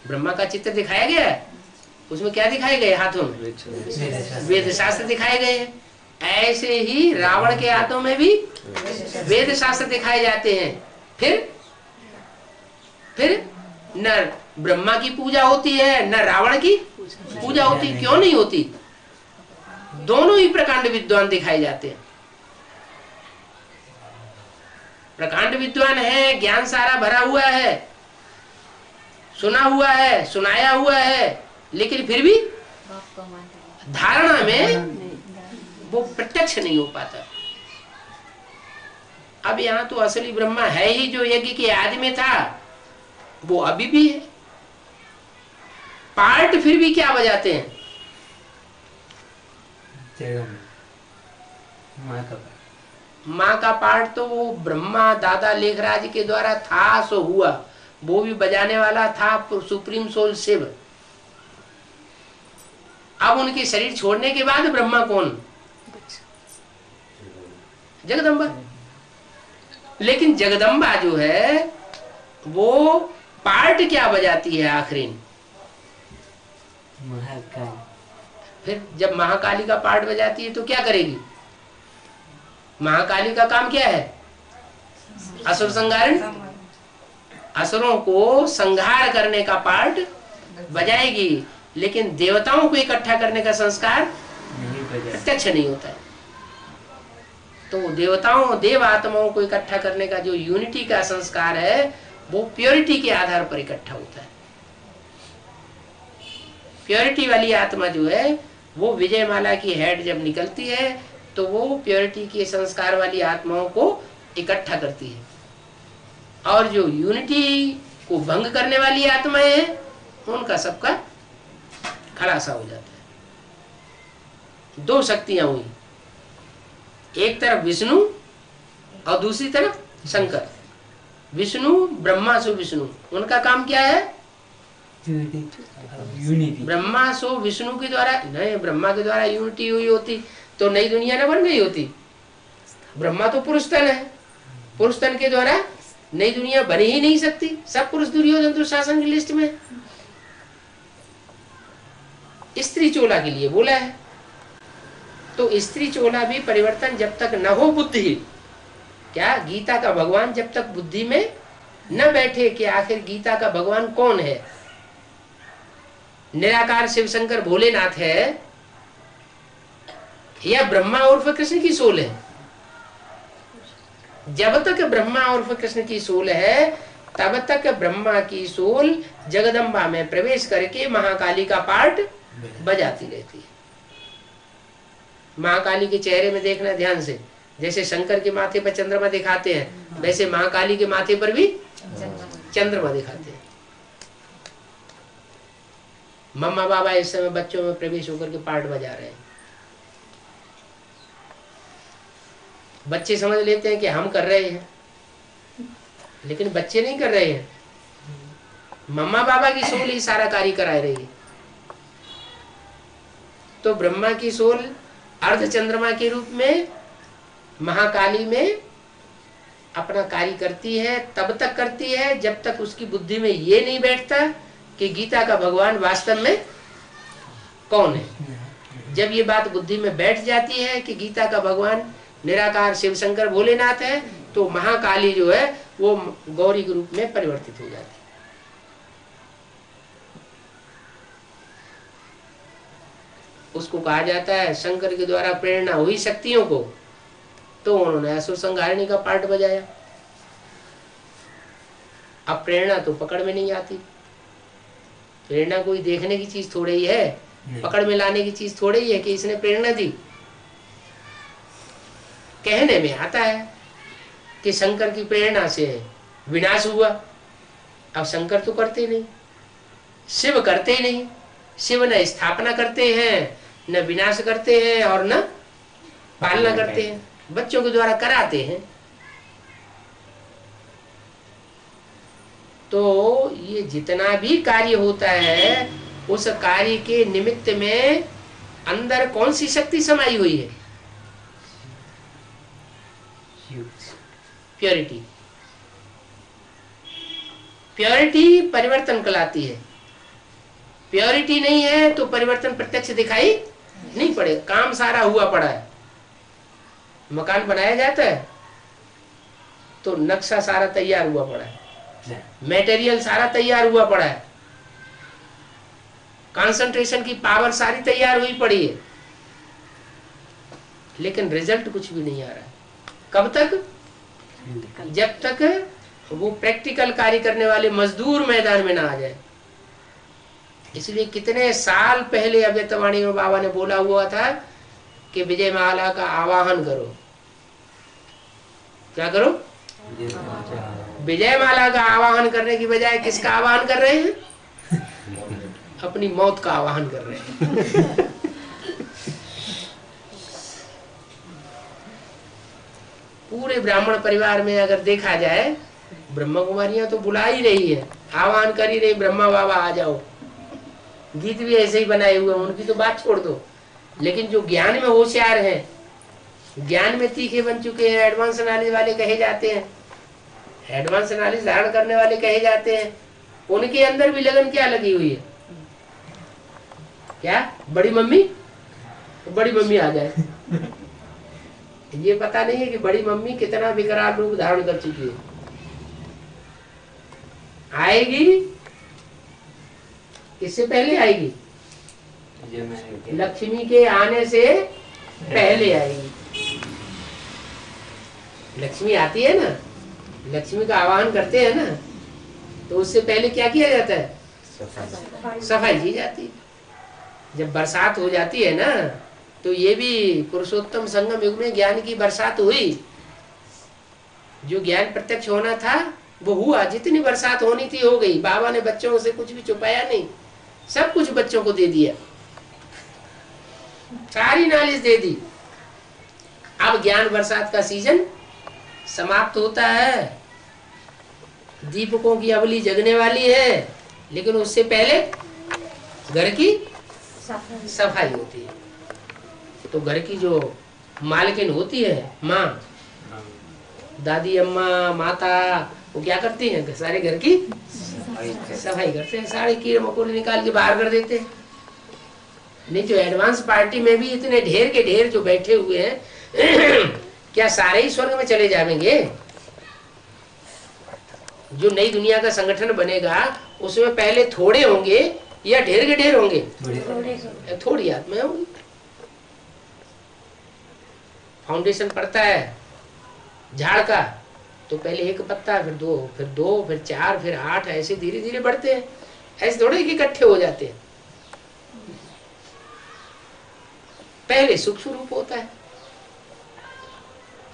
ब्रह्मा का चित्र दिखाया गया है, उसमें क्या दिखाए गए? हाथों में वेद शास्त्र दिखाए गए हैं। ऐसे ही रावण के हाथों में भी वेद शास्त्र दिखाए जाते हैं। फिर न ब्रह्मा की पूजा होती है न रावण की पूजा होती। क्यों नहीं होती? दोनों ही प्रकांड विद्वान दिखाए जाते हैं। प्रकांड विद्वान है, ज्ञान सारा भरा हुआ है, सुना हुआ है, सुनाया हुआ है, लेकिन फिर भी धारणा में वो प्रत्यक्ष नहीं हो पाता। अब यहाँ तो असली ब्रह्मा है ही जो यज्ञ के आदि में था, वो अभी भी है। पार्ट फिर भी क्या बजाते हैं? माँ का पार्ट तो वो ब्रह्मा दादा लेखराज के द्वारा था, सो हुआ। वो भी बजाने वाला था सुप्रीम सोल शिव। अब उनके शरीर छोड़ने के बाद ब्रह्मा कौन? जगदम्बा। लेकिन जगदम्बा जो है वो पार्ट क्या बजाती है आखिरी? फिर जब महाकाली का पार्ट बजाती है तो क्या करेगी? महाकाली का काम क्या है? असुर संहारण। असुरों को संहार करने का पार्ट बजाएगी, लेकिन देवताओं को इकट्ठा करने का संस्कार प्रत्यक्ष नहीं होता है। तो देवताओं देव आत्माओं को इकट्ठा करने का जो यूनिटी का संस्कार है वो प्योरिटी के आधार पर इकट्ठा होता है। प्योरिटी वाली आत्मा जो है वो विजयमाला की हेड जब निकलती है तो वो प्योरिटी के संस्कार वाली आत्माओं को इकट्ठा करती है, और जो यूनिटी को भंग करने वाली आत्माएं हैं उनका सबका खलासा हो जाता है। दो शक्तियां हुई, एक तरफ विष्णु और दूसरी तरफ शंकर। विष्णु ब्रह्मा सो विष्णु, उनका काम क्या है? यूनिटी। ब्रह्मा सो विष्णु के द्वारा नहीं, ब्रह्मा के द्वारा यूनिटी हुई होती तो नई दुनिया न बन गई होती। ब्रह्मा तो पुरुष तन है, पुरुष तन के द्वारा नई दुनिया बन ही नहीं सकती। सब पुरुष दुर्योधन दुशासन की लिस्ट में स्त्री चोला के लिए बोला है। तो स्त्री चोला भी परिवर्तन जब तक न हो बुद्धि, क्या गीता का भगवान जब तक बुद्धि में न बैठे कि आखिर गीता का भगवान कौन है, निराकार शिव शंकर भोलेनाथ है या ब्रह्मा उर्फ कृष्ण की सोल है? जब तक ब्रह्मा उर्फ कृष्ण की सोल है तब तक ब्रह्मा की सोल जगदम्बा में प्रवेश करके महाकाली का पार्ट बजाती रहती है। महाकाली के चेहरे में देखना ध्यान से, जैसे शंकर के माथे पर चंद्रमा दिखाते हैं वैसे महाकाली के माथे पर भी चंद्रमा दिखाते हैं। मम्मा बाबा इस समय बच्चों में प्रवेश होकर के पार्ट बजा रहे हैं। बच्चे समझ लेते हैं कि हम कर रहे हैं, लेकिन बच्चे नहीं कर रहे हैं, मम्मा बाबा की सोल ही सारा कार्य करा रही है। तो ब्रह्मा की सोल अर्ध चंद्रमा के रूप में महाकाली में अपना कार्य करती है। तब तक करती है जब तक उसकी बुद्धि में ये नहीं बैठता कि गीता का भगवान वास्तव में कौन है। जब ये बात बुद्धि में बैठ जाती है कि गीता का भगवान निराकार शिव शंकर भोलेनाथ है, तो महाकाली जो है वो गौरी के रूप में परिवर्तित हो जाती है। उसको कहा जाता है शंकर के द्वारा प्रेरणा हुई शक्तियों को, तो उन्होंने असुर संहारिणी का पार्ट बजाया। अब प्रेरणा तो पकड़ में नहीं आती। प्रेरणा कोई देखने की चीज थोड़ी ही है, पकड़ में लाने की चीज थोड़ी ही है कि इसने प्रेरणा दी। कहने में आता है कि शंकर की प्रेरणा से विनाश हुआ। अब शंकर तो करते नहीं, शिव करते नहीं। शिव न स्थापना करते हैं, न विनाश करते हैं और न पालना करते हैं, बच्चों के द्वारा कराते हैं। तो ये जितना भी कार्य होता है उस कार्य के निमित्त में अंदर कौन सी शक्ति समाई हुई है? प्योरिटी। प्योरिटी परिवर्तन कहलाती है। प्योरिटी नहीं है तो परिवर्तन प्रत्यक्ष दिखाई नहीं पड़े। काम सारा हुआ पड़ा है, मकान बनाया जाता है तो नक्शा सारा तैयार हुआ पड़ा है, मटेरियल सारा तैयार हुआ पड़ा है, कंसंट्रेशन की पावर सारी तैयार हुई पड़ी है, लेकिन रिजल्ट कुछ भी नहीं आ रहा है। कब तक? जब तक वो प्रैक्टिकल कार्य करने वाले मजदूर मैदान में ना आ जाए। इसलिए कितने साल पहले अव्यक्तवाणी में बाबा ने बोला हुआ था कि विजय माला का आवाहन करो। क्या करो? विजय माला का आवाहन करने की बजाय किसका आवाहन कर रहे हैं? अपनी मौत का आवाहन कर रहे हैं। पूरे ब्राह्मण परिवार में अगर देखा जाए, ब्रह्मा कुमारियां तो बुला ही रही है, आह्वान कर ही रही, ब्रह्मा बाबा आ जाओ। गीत भी ऐसे ही बनाए हुए, उनकी तो बात छोड़ दो। लेकिन जो ज्ञान में होशियार हैं, ज्ञान में तीखे बन चुके हैं, एडवांस नॉलेज वाले कहे जाते हैं, एडवांस नॉलेज धारण करने वाले कहे जाते हैं, उनके अंदर भी लगन क्या लगी हुई है? क्या बड़ी मम्मी? बड़ी मम्मी आ जाए। ये पता नहीं है कि बड़ी मम्मी कितना विकराल रूप धारण कर चुकी है। आएगी, किससे पहले आएगी? लक्ष्मी के आने से पहले आएगी। लक्ष्मी आती है ना, लक्ष्मी का आह्वान करते हैं ना, तो उससे पहले क्या किया जाता है? सफाई की जाती है। जब बरसात हो जाती है ना, तो ये भी पुरुषोत्तम संगम युग में ज्ञान की बरसात हुई। जो ज्ञान प्रत्यक्ष होना था वो हुआ, जितनी बरसात होनी थी हो गई। बाबा ने बच्चों से कुछ भी छुपाया नहीं, सब कुछ बच्चों को दे दिया, सारी नॉलेज दे दी। अब ज्ञान बरसात का सीजन समाप्त होता है, दीपकों की अवली जगने वाली है, लेकिन उससे पहले घर की सफाई होती है। तो घर की जो मालकिन होती है, माँ, दादी अम्मा, माता, वो क्या करती हैं? सारे घर की सफाई करते हैं, सारे कीड़े मकोड़े निकाल के बाहर कर देते हैं। नहीं जो एडवांस पार्टी में भी इतने ढेर के ढेर जो बैठे हुए हैं, क्या सारे ही स्वर्ग में चले जाएंगे? जो नई दुनिया का संगठन बनेगा उसमें पहले थोड़े होंगे, या ढेर के ढेर होंगे? थोड़ी थोड़ी आत्माएं होंगी। फाउंडेशन पड़ता है झाड़ का तो पहले एक पत्ता, फिर दो, फिर 4, फिर 8, ऐसे धीरे धीरे बढ़ते हैं। ऐसे थोड़े कि इकट्ठे हो जाते हैं। पहले सूक्ष्म रूप होता है,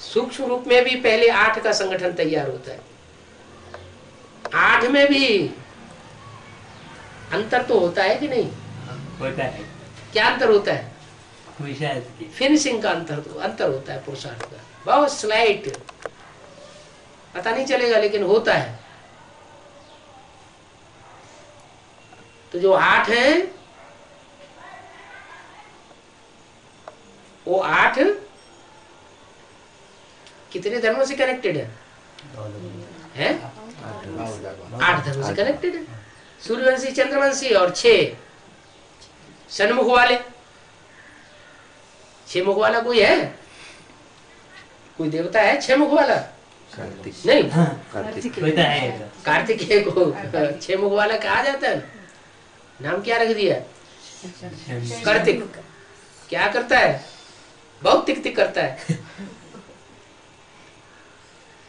सूक्ष्म रूप में भी पहले 8 का संगठन तैयार होता है। 8 में भी अंतर तो होता है कि नहीं? होता है। क्या अंतर होता है? फिनिशिंग का अंतर होता है, पुरुषार्थ का बहुत स्लाइट, पता नहीं चलेगा लेकिन होता है। तो जो 8 है वो 8 कितने धर्मों से कनेक्टेड है? 8 धर्मों से कनेक्टेड है। सूर्यवंशी, चंद्रवंशी और 6 सन्मुख वाले। 6 मुख वाला कोई है? कोई देवता है 6 मुख वाला? नहीं, कार्तिकेय को 6 मुख वाला कहा जाता है। नाम क्या रख दिया? कार्तिक। क्या करता है? बहुत तिक तिक करता है।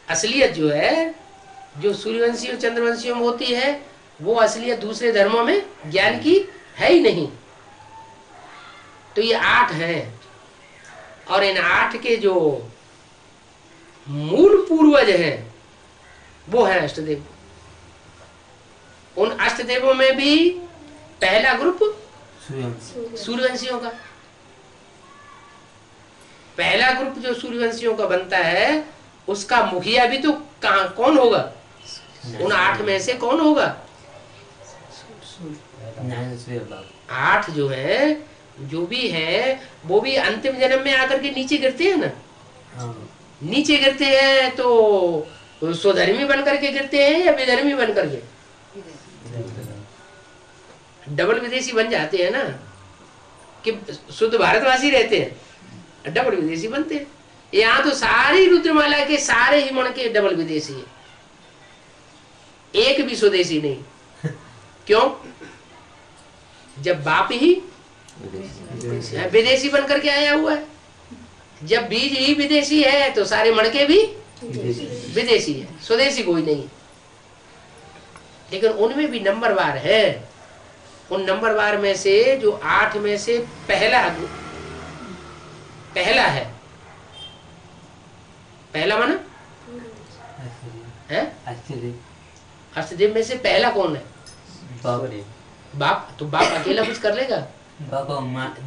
असलियत जो है, जो सूर्यवंशी और चंद्रवंशियों में होती है, वो असलियत दूसरे धर्मों में ज्ञान की है ही नहीं। तो ये 8 हैं, और इन 8 के जो मूल पूर्वज हैं वो है अष्टदेव। उन अष्टदेवों में भी पहला ग्रुप सूर्यवंशियों का। पहला ग्रुप जो सूर्यवंशियों का बनता है, उसका मुखिया भी तो कौन होगा? उन 8 में से कौन होगा? 8 जो है, जो भी है, वो भी अंतिम जन्म में आकर के नीचे गिरते हैं ना। नीचे गिरते हैं तो स्वधर्मी बन करके गिरते हैं या विधर्मी बन करके? डबल विदेशी बन जाते हैं ना, कि शुद्ध भारतवासी रहते हैं, डबल विदेशी बनते हैं। यहाँ तो सारी रुद्रमाला के सारे ही मण के डबल विदेशी है, एक भी स्वदेशी नहीं। क्यों? जब बाप ही विदेशी बन करके आया हुआ है, जब बीज ही विदेशी है तो सारे मणके भी विदेशी है, स्वदेशी कोई नहीं। लेकिन उनमें भी नंबरवार है। उन नंबरवार में से जो 8 में से पहला है, पहला माना है अष्टदेव में से पहला कौन है? बाप। तो बाप अकेला कुछ कर लेगा?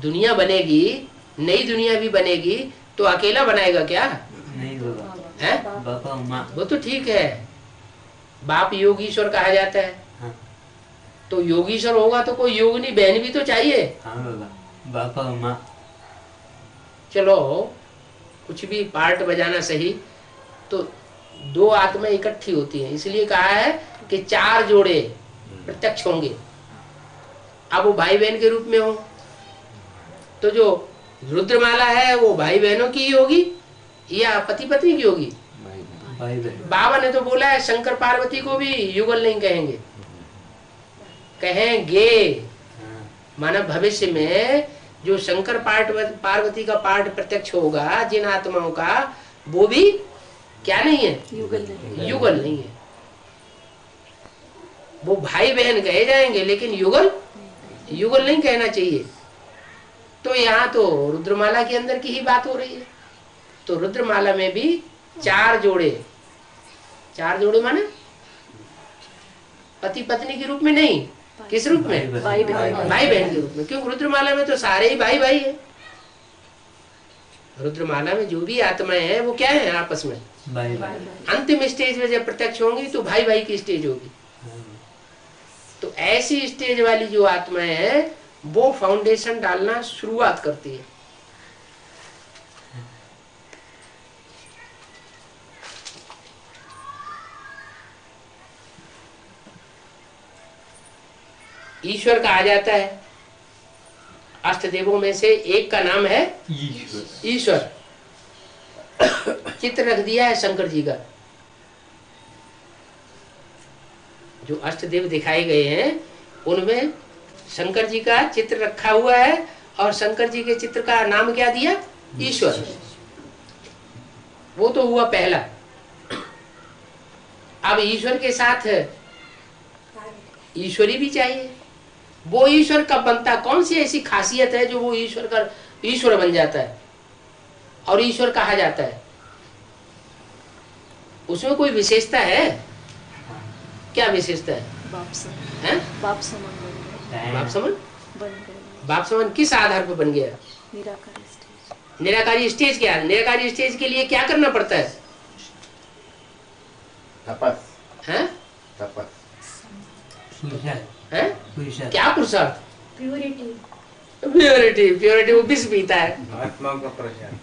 दुनिया बनेगी, नई दुनिया भी बनेगी, तो अकेला बनाएगा क्या? नहीं होगा। वो तो ठीक है, बाप योगीश्वर कहा जाता है। हाँ। तो योगीश्वर होगा तो कोई योगिनी बहन भी तो चाहिए। हाँ, चलो कुछ भी पार्ट बजाना सही। तो 2 आत्माएं इकट्ठी होती हैं, इसलिए कहा है कि 4 जोड़े प्रत्यक्ष होंगे। अब वो भाई बहन के रूप में हो, तो जो रुद्रमाला है वो भाई बहनों की ही होगी या पति पत्नी की होगी? बाबा ने तो बोला है शंकर पार्वती को भी युगल नहीं कहेंगे, कहेंगे। माना भविष्य में जो शंकर पार्वती का पार्ट प्रत्यक्ष होगा जिन आत्माओं का, वो भी क्या नहीं है? युगल नहीं है। वो भाई बहन कहे जाएंगे, लेकिन युगल नहीं कहना चाहिए। तो यहाँ तो रुद्रमाला के अंदर की ही बात हो रही है। तो रुद्रमाला में भी 4 जोड़े माने पति पत्नी के रूप में नहीं, किस रूप में? भाई बहन के रूप में। क्योंकि रुद्रमाला में तो सारे ही भाई भाई है। रुद्रमाला में जो भी आत्माएं हैं वो क्या है? आपस में अंतिम स्टेज में जब प्रत्यक्ष होंगी तो भाई भाई की स्टेज होगी। तो ऐसी स्टेज वाली जो आत्माएं हैं वो फाउंडेशन डालना शुरुआत करती है। ईश्वर कहा जाता है। अष्टदेवों में से एक का नाम है ईश्वर। चित्र रख दिया है शंकर जी का। जो अष्टदेव दिखाए गए हैं उनमें शंकर जी का चित्र रखा हुआ है और शंकर जी के चित्र का नाम क्या दिया? ईश्वर। वो तो हुआ पहला। अब ईश्वर के साथ ईश्वरी भी चाहिए। वो ईश्वर कब बनता? कौन सी ऐसी खासियत है जो वो ईश्वर का ईश्वर बन जाता है और ईश्वर कहा जाता है? उसमें कोई विशेषता है? क्या विशेषता है? बाप समान हैं? बाप समान बन गए, बाप समान? बन गए। बाप समान किस आधार पर बन गया? निराकारी स्टेज। निराकारी स्टेज क्या है? निराकारी स्टेज के लिए क्या करना पड़ता है? तपस हैं? तपस हैं? क्या पुरुषार्थ? प्योरिटी। प्योरिटी। प्योरिटी वो विष पीता है। आत्मा का प्रशांत,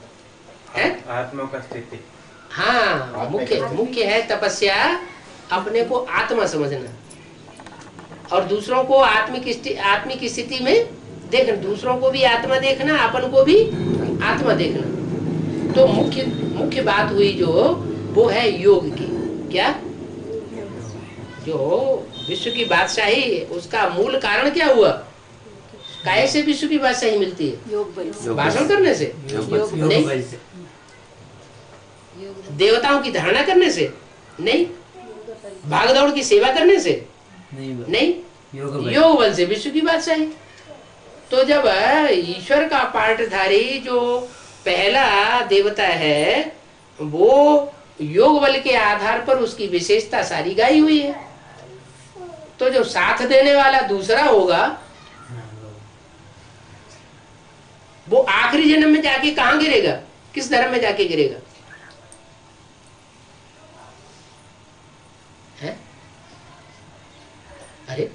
हैं? आत्मा का स्थिति। हाँ, मुख्य है तपस्या, अपने को आत्मा समझना और दूसरों को आत्मिक स्थिति में देखना। दूसरों को भी आत्मा देखना, अपन को भी आत्मा देखना। तो मुख्य बात हुई जो वो है योग की। क्या? जो विश्व की बादशाही, उसका मूल कारण क्या हुआ? कैसे विश्व की बादशाही मिलती है? योग बल से। भाषण करने से नहीं, देवताओं की धारणा करने से नहीं, भागदौड़ की सेवा करने से नहीं, योग बल से विश्व की बादशाही। तो जब ईश्वर का पार्टधारी जो पहला देवता है वो योग बल के आधार पर उसकी विशेषता सारी गाई हुई है, तो जो साथ देने वाला दूसरा होगा वो आखिरी जन्म में जाके कहां गिरेगा? किस धर्म में जाके गिरेगा? है? अरे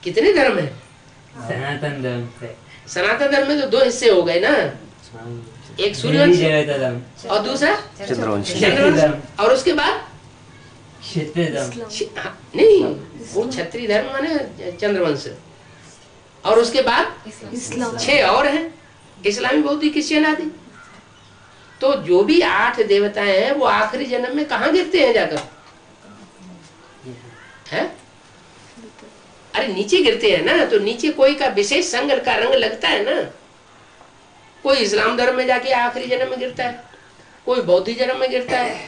कितने धर्म है? सनातन धर्म से। सनातन धर्म में तो दो हिस्से हो गए ना, एक सूर्यवंश और दूसरा चंद्रवंश, और उसके बाद क्षत्रिय धर्म। हाँ, नहीं, वो क्षत्रिय धर्म माने चंद्रवंश, और उसके बाद इस्लाम। 6 और हैं, इस्लामी, बौद्ध, क्रिश्चियन आदि। तो जो भी 8 देवताएं हैं वो आखिरी जन्म में कहाँ गिरते हैं जाकर? है? अरे नीचे गिरते हैं ना, तो नीचे कोई का विशेष संग का रंग लगता है ना। कोई इस्लाम धर्म में जाके आखिरी जन्म में गिरता है, कोई बौद्ध धर्म में गिरता है,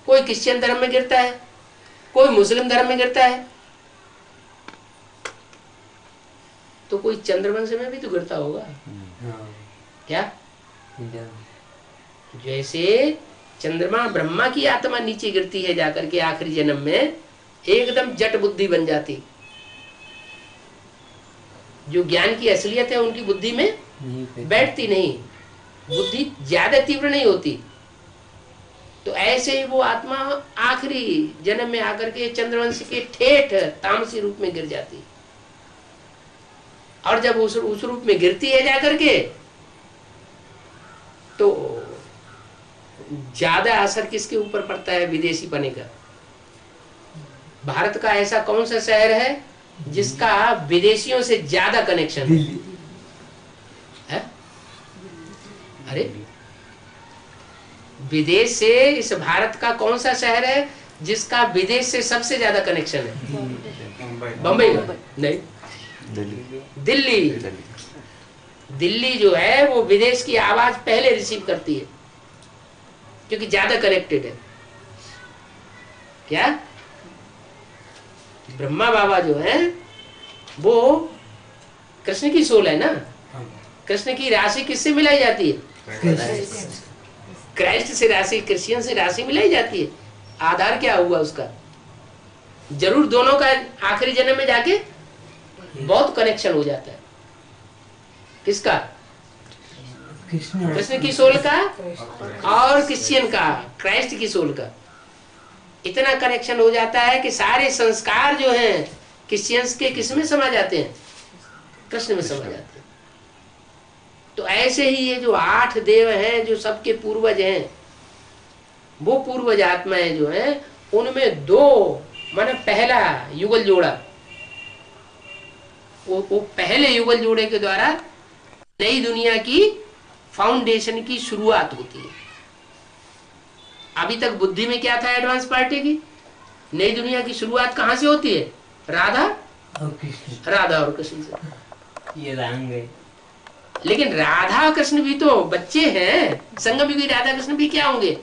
कोई क्रिश्चियन धर्म में गिरता है, कोई मुस्लिम धर्म में गिरता है, तो कोई चंद्रवंश में भी तो गिरता होगा। क्या? जैसे चंद्रमा ब्रह्मा की आत्मा नीचे गिरती है जाकर के आखिरी जन्म में, एकदम जट बुद्धि बन जाती। जो ज्ञान की असलियत है उनकी बुद्धि में बैठती नहीं, बुद्धि ज्यादा तीव्र नहीं होती। तो ऐसे ही वो आत्मा आखिरी जन्म में आकर के चंद्रवंश के ठेठ तामसी रूप में गिर जाती। और जब उस रूप में गिरती है जाकर के, तो ज्यादा असर किसके ऊपर पड़ता है? विदेशी पने का। भारत का ऐसा कौन सा शहर है जिसका विदेशियों से ज्यादा कनेक्शन है? अरे विदेश से इस भारत का कौन सा शहर है जिसका विदेश से सबसे ज्यादा कनेक्शन है? बम्बई का नहीं, दिल्ली। दिल्ली जो है वो विदेश की आवाज पहले रिसीव करती है क्योंकि ज्यादा कनेक्टेड है। क्या? ब्रह्मा बाबा जो है वो कृष्ण की सोल है ना। कृष्ण की राशि किससे मिलाई जाती है? क्राइस्ट से राशि, क्रिश्चियन से राशि मिलाई जाती है। आधार क्या हुआ उसका? जरूर दोनों का आखिरी जन्म में जाके बहुत कनेक्शन हो जाता है। किसका? कृष्ण की सोल का और क्रिश्चियन का, क्राइस्ट की सोल का इतना कनेक्शन हो जाता है कि सारे संस्कार जो हैं क्रिश्चियंस के किस में समा जाते हैं? कृष्ण में समा जाते हैं। तो ऐसे ही ये जो 8 देव हैं जो सबके पूर्वज हैं, वो पूर्वज आत्माएं जो हैं उनमें 2 माने पहला युगल जोड़ा, वो पहले युगल जोड़े के द्वारा नई दुनिया की फाउंडेशन की शुरुआत होती है। अभी तक बुद्धि में क्या था एडवांस पार्टी की? नई दुनिया की शुरुआत कहां से होती है? राधा और कृष्ण राधा और कृष्ण से। ये रंग है। लेकिन राधा कृष्ण भी तो बच्चे हैं, संगम युगी राधा कृष्ण भी क्या होंगे?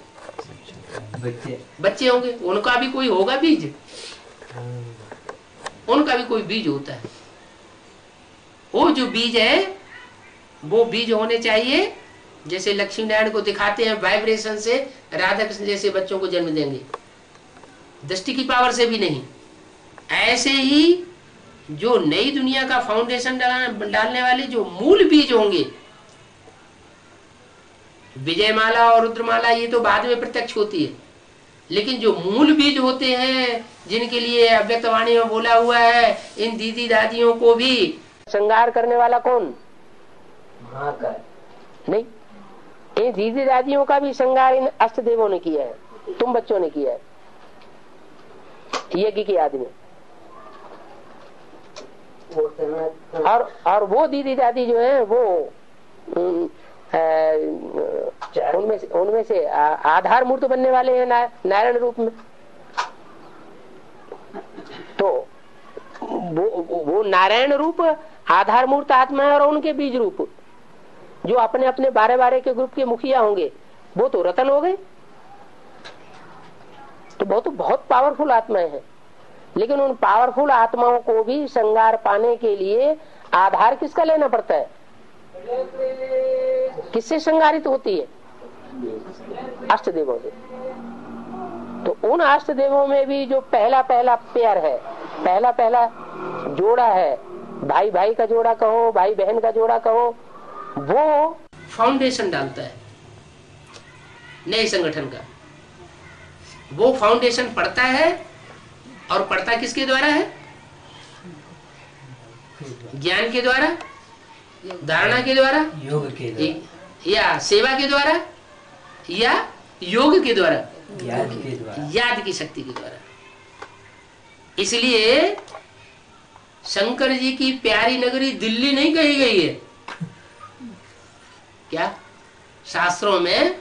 बच्चे। बच्चे होंगे, उनका भी कोई होगा बीज, हाँ। उनका भी कोई बीज होता है। वो जो बीज है वो बीज होने चाहिए, जैसे लक्ष्मी नारायण को दिखाते हैं वाइब्रेशन से राधा कृष्ण जैसे बच्चों को जन्म देंगे, दृष्टि की पावर से भी नहीं। ऐसे ही जो नई दुनिया का फाउंडेशन डालने वाले जो मूल बीज होंगे, विजयमाला और रुद्रमाला ये तो बाद में प्रत्यक्ष होती है, लेकिन जो मूल बीज होते हैं जिनके लिए अव्यक्तवाणी में बोला हुआ है, इन दीदी दादियों को भी श्रृंगार करने वाला कौन? नहीं, इन दीदी दादियों का भी श्रृंगार इन अष्ट देवों ने किया है, तुम बच्चों ने किया है यज्ञ की याद में। और वो दीदी दादी जो है वो उनमें से आधार मूर्त बनने वाले हैं नारायण रूप में। तो वो नारायण रूप आधार मूर्त आत्मा है, और उनके बीज रूप जो अपने अपने 12 के ग्रुप के मुखिया होंगे वो तो रतन हो गए। तो बहुत पावरफुल आत्माएं हैं, लेकिन उन पावरफुल आत्माओं को भी श्रृंगार पाने के लिए आधार किसका लेना पड़ता है? किससे श्रृंगारित होती है? अष्ट देवों से। तो उन अष्ट देवों में भी जो पहला पेयर है, पहला जोड़ा है, भाई भाई का जोड़ा कहो, भाई बहन का जोड़ा कहो, वो फाउंडेशन डालता है नए संगठन का। वो फाउंडेशन पड़ता है, और पड़ता किसके द्वारा है? ज्ञान के द्वारा, धारणा के द्वारा, योग के द्वारा, या सेवा के द्वारा, या योग के द्वारा, याद के द्वारा, याद की शक्ति के द्वारा। इसलिए शंकर जी की प्यारी नगरी दिल्ली नहीं कही गई है। क्या शास्त्रों में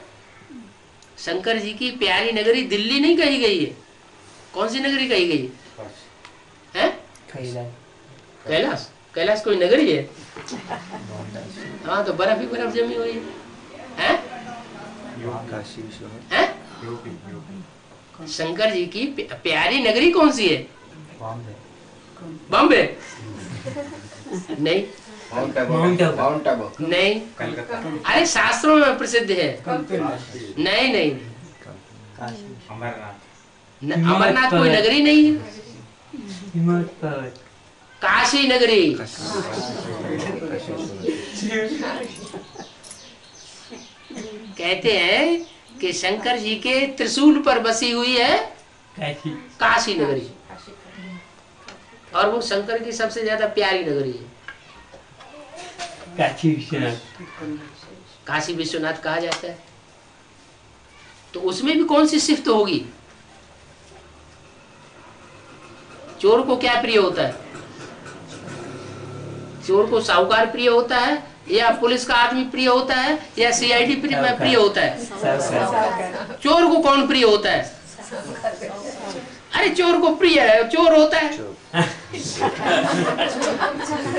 शंकर जी की प्यारी नगरी दिल्ली नहीं कही गई है? कौन सी नगरी कही गई है? कैलाश। कैलाश कोई नगरी है? हाँ, तो बर्फ ही बर्फ जमी हुई है। शंकर जी की प्यारी नगरी कौन सी है? बॉम्बे नहीं, नहीं, अरे शास्त्रों में प्रसिद्ध है। नहीं नहीं, अमरनाथ कोई नगरी नहीं है। काशी नगरी। कहते हैं कि शंकर जी के त्रिशूल पर बसी हुई है काशी नगरी, और वो शंकर की सबसे ज्यादा प्यारी नगरी है। काशी विश्वनाथ, काशी विश्वनाथ कहा जाता है। तो उसमें भी कौन सी सिफ्त होगी? चोर को क्या प्रिय होता है? चोर को साहूकार प्रिय होता है, या पुलिस का आदमी प्रिय होता है, या सीआईडी प्रिय होता है? चोर को कौन प्रिय होता है? अरे चोर को प्रिय है, चोर होता है।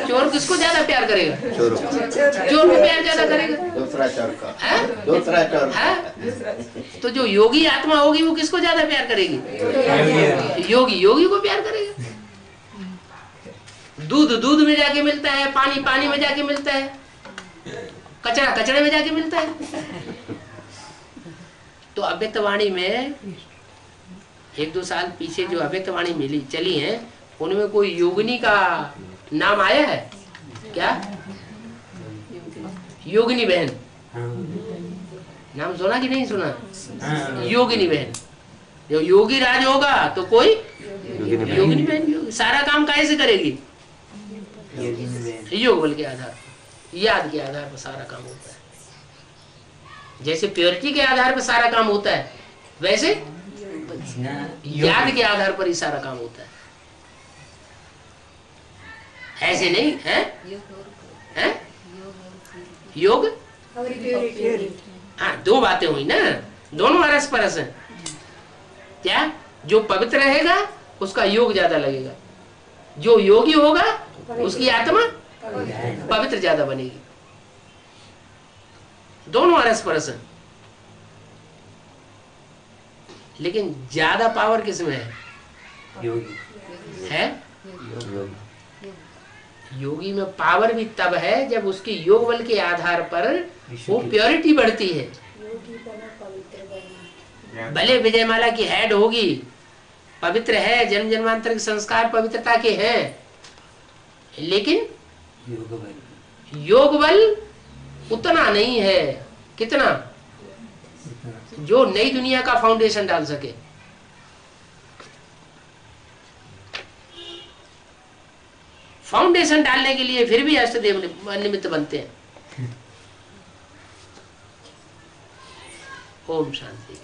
चोर किसको ज्यादा प्यार करेगा? चोर को प्यार ज्यादा करेगा, दूसरा चोर। तो जो योगी आत्मा होगी वो किसको ज्यादा प्यार करेगी? योगी को प्यार करेगा। दूध में जाके मिलता है, पानी में जाके मिलता है, कचरा कचरे में जाके मिलता है। तो अव्यक्तवाणी में 1-2 साल पीछे जो अव्यक्तवाणी मिली चली है, उनमें कोई योगिनी का नाम आया है क्या? योगिनी बहन नाम सुना कि नहीं सुना? योगिनी बहन। जो योगी राज होगा तो कोई योगिनी बहन सारा काम कैसे करेगी? योग बल के आधार, याद के आधार पर सारा काम होता है। जैसे प्योरिटी के आधार पर सारा काम होता है, वैसे याद के आधार पर ही सारा काम होता है। ऐसे नहीं है, है? योग। हाँ, 2 बातें हुई ना, दोनों अरस परस है। क्या? जो पवित्र रहेगा उसका योग ज्यादा लगेगा, जो योगी होगा उसकी आत्मा पवित्र ज्यादा बनेगी। दोनों परस, लेकिन ज्यादा पावर किसमें है? योगी है योगी योगी में पावर भी तब है जब उसके योग बल के आधार पर वो प्योरिटी बढ़ती है। भले विजयमाला की हेड होगी, पवित्र है, जन्म जन्मांतर के संस्कार पवित्रता के हैं, लेकिन योग बल उतना नहीं है। कितना? जो नई दुनिया का फाउंडेशन डाल सके। फाउंडेशन डालने के लिए फिर भी अष्टदेव निमित्त बनते हैं। ओम शांति।